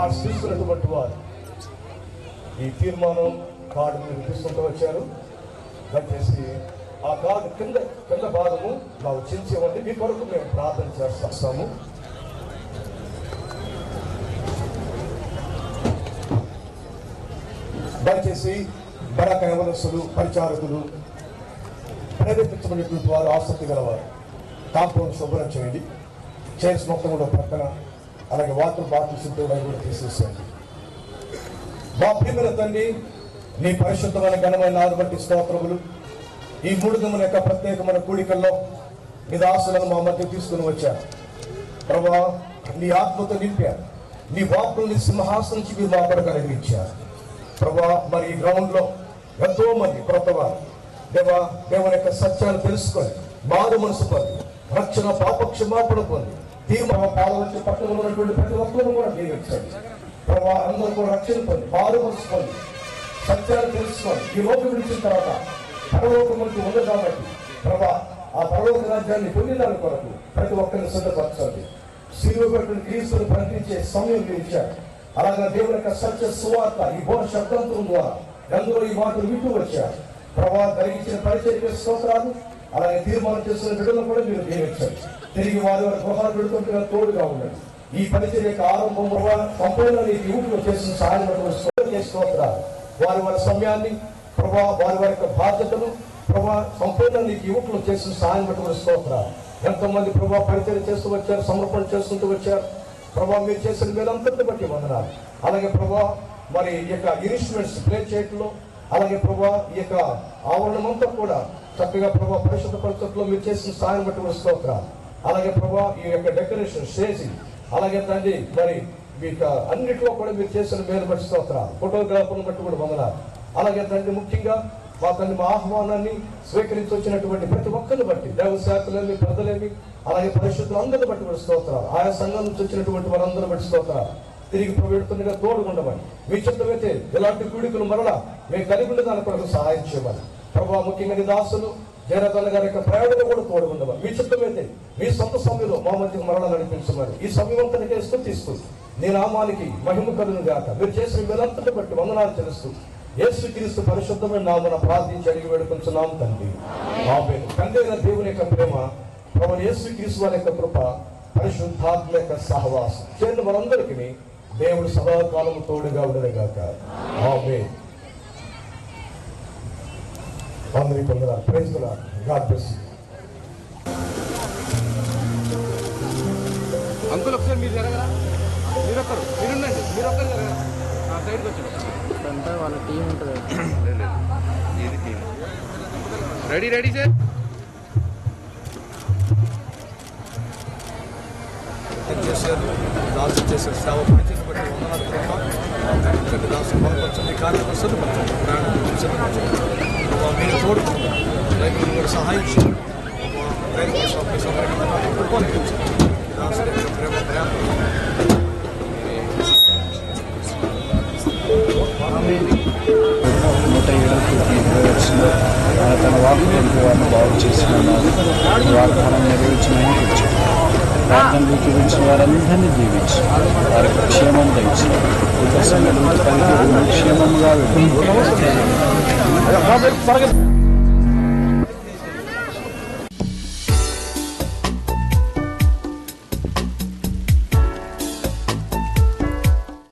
కార్డ్స్ తీసుకున్నటువంటి వారు ఈ తీర్మానం కార్డు మీరు తీసుకుంటూ వచ్చారు. దయచేసి ఆ కార్డు కింద భాగము ನಾವು చించేవండి. మీ కొరకు మేము ప్రార్థన చేస్తాము. దయచేసి బరాక యవనస్తులు, పరిచారకులు, ప్రేరేపించబడినటువంటి వారు, ఆసక్తి గలవారు కాంపౌండ్ శుభ్రం చేయండి. చైర్స్ మొత్తం కూడా పక్కన, అలాగే వాటర్ బాటిల్స్ ఉంటే కూడా తీసేసేయండి. మా ప్రియమైన తండ్రి, నీ పరిశుద్ధమైన ఘనమైన నాదు బట్టి స్తోత్రములు. ఈ 3 దినముల యొక్క ప్రత్యేకమైన కూడికల్లో నీ దాసులను మా మధ్య తీసుకుని వచ్చారు ప్రభువా. నీ ఆత్మతో నింపారు. నీ వాక్కుల్ని సింహాసనం నుంచి మీరు మా కొరకు అనుగ్రహించారు ప్రభువా. మరి ఈ గ్రౌండ్ లో ఎంతో మంది కొత్త వారు దేవుని యొక్క సత్యాలు తెలుసుకొని మారు మనసు పొంది రక్షణ పాప క్షమాపణ పొంది తీర్మానం పాలవచ్చి పట్టణంలో ఉన్నటువంటి ప్రతి ఒక్కరు కూడా దీవించండి ప్రభువా. అందరూ కూడా రక్షణ పొంది మారు మనసు పొంది సత్యాలు తెలుసుకొని ఈ రోజు విడిచిన తర్వాత పరలోకములకు ఉంది కాబట్టి ప్రభా, ఆ పరలోక రాజ్యాన్ని పొందిదాని కొరకు ప్రతి ఒక్కరిని సిద్ధపరచండి. శిలువబడిన క్రీస్తును ప్రకటించే సమయం ఇచ్చారు. అలాగే దేవుని యొక్క సత్య సువార్త ఈ బోధ శబ్దంతం ద్వారా అందులో ఈ మాటలు వింటూ వచ్చారు ప్రభా. కలిగించిన పరిచయ స్తోత్రాలు, అలాగే తీర్మానం చేస్తున్న బిడ్డలను కూడా మీరు దీవించండి. తిరిగి వారి గృహాలు పెడుతుంటే తోడుగా ఉండండి. ఈ పరిచయ యొక్క ఆరంభం ప్రభా సంపూర్ణ యూట్యూబ్ చేసిన సహాయం స్తోత్రాలు. వారి సమయాన్ని ప్రభా, వారి యొక్క బాధ్యతలు ప్రభా సంపూర్ణ నీకు యువకులు చేసిన సహాయం బట్టి స్తోత్రాలు. ఎంతోమంది ప్రభా పరిచయం చేస్తూ వచ్చారు, సమర్పణ చేసుకుంటూ వచ్చారు ప్రభా. మీరు చేసిన మేలంతటి బట్టి వందనాలు. అలాగే ప్రభా మరి ఈ యొక్క ఇన్స్ట్రుమెంట్స్ ప్లే చేయటంలో, అలాగే ప్రభా ఈ యొక్క ఆవరణమంతా కూడా చక్కగా ప్రభా పరిశుద్ధ పరిస్థితుల్లో మీరు చేసిన సహాయం బట్టి స్తోత్రాలు. అలాగే ప్రభా ఈ యొక్క డెకరేషన్ స్టేజింగ్, అలాగే తండ్రి మరి మీకు అన్నింటిలో కూడా మీరు చేసిన మేలు బట్టి స్తోత్రాలు. ఫోటోగ్రాఫర్ని బట్టి కూడా వందనాలు. అలాగే తండ్రి ముఖ్యంగా మా తండ్రి మా ఆహ్వానాన్ని స్వీకరించి వచ్చినటువంటి ప్రతి ఒక్కరిని బట్టి దేవ శాఖలేమి, పెద్దలేమి, అలాగే పరిశుద్ధులు అందరిని బట్టి కూడా స్తోత్రాలు. ఆయా సంఘం నుంచి వచ్చినటువంటి వారందరూ బట్టి స్తోత్రాలు. తిరిగి ప్రవేడుతుండగా తోడుకుండమని, మీ చిత్తమైతే ఇలాంటి కూడికలు మరలా మేము కలిగి ఉండే దాని కొరకు సహాయం చేయమని ప్రభావ. ముఖ్యంగా నీ దాసులు జయరాధన్న గారి యొక్క ప్రయాణంలో కూడా తోడుకుండమని, మీ చిత్తమైతే మీ సొంత సమయంలో మా మధ్య మరలా నడిపించమని ఈ సమయం అంతటికే స్తుతిస్తూ నీ నామానికి మహిమ కలుగును గాక. మీరు చేసిన మేలంతటి బట్టి వందనాలు తెలుస్తూ యేసుక్రీస్తు పరిశుద్ధమైన నామమున ప్రార్థించి అడిగి వేడుకొంచున్నాము తండ్రి. ఆమేన్. తండ్రి అయిన దేవుని యొక్క ప్రేమ, ప్రభువైన యేసుక్రీస్తు వారి యొక్క కృప, పరిశుద్ధాత్మ యొక్క సహవాసం చేరిన మనందరికీ దేవుడు సదాకాలము తోడుగా ఉండేగాక. ఆమేన్. అందరికీ వందనాలు. Praise the Lord. God bless you. Uncle ఒకసారి మీరు జరగరా, మీరుండండి, మీరు ఒక్కరు జరగరా, సైడ్కి వచ్చారు అంటే వాళ్ళ టీం ఉంటుంది. ఇది టీం రెడీ సార్. చేశారు దాసు చేశారు సేవ పరిచయం బట్టి వందనాలు. దాసు బలపరచండి, కార్యక్రమం సిద్ధపరచండి, ప్రయాణం సిద్ధపరచండి. మీరు తోడుకుంటారు, రైతులు కూడా సహాయం చేయండి. దాసు ప్రేమ ప్రయాణం తన వాగ్దానాన్ని వారిని బాగు చేసిన వాగ్దానం నెరవేర్చిన ప్రార్థనలు చూపించిన వారందరినీ జీవించి వారికి క్షేమం తెచ్చి క్షేమంగా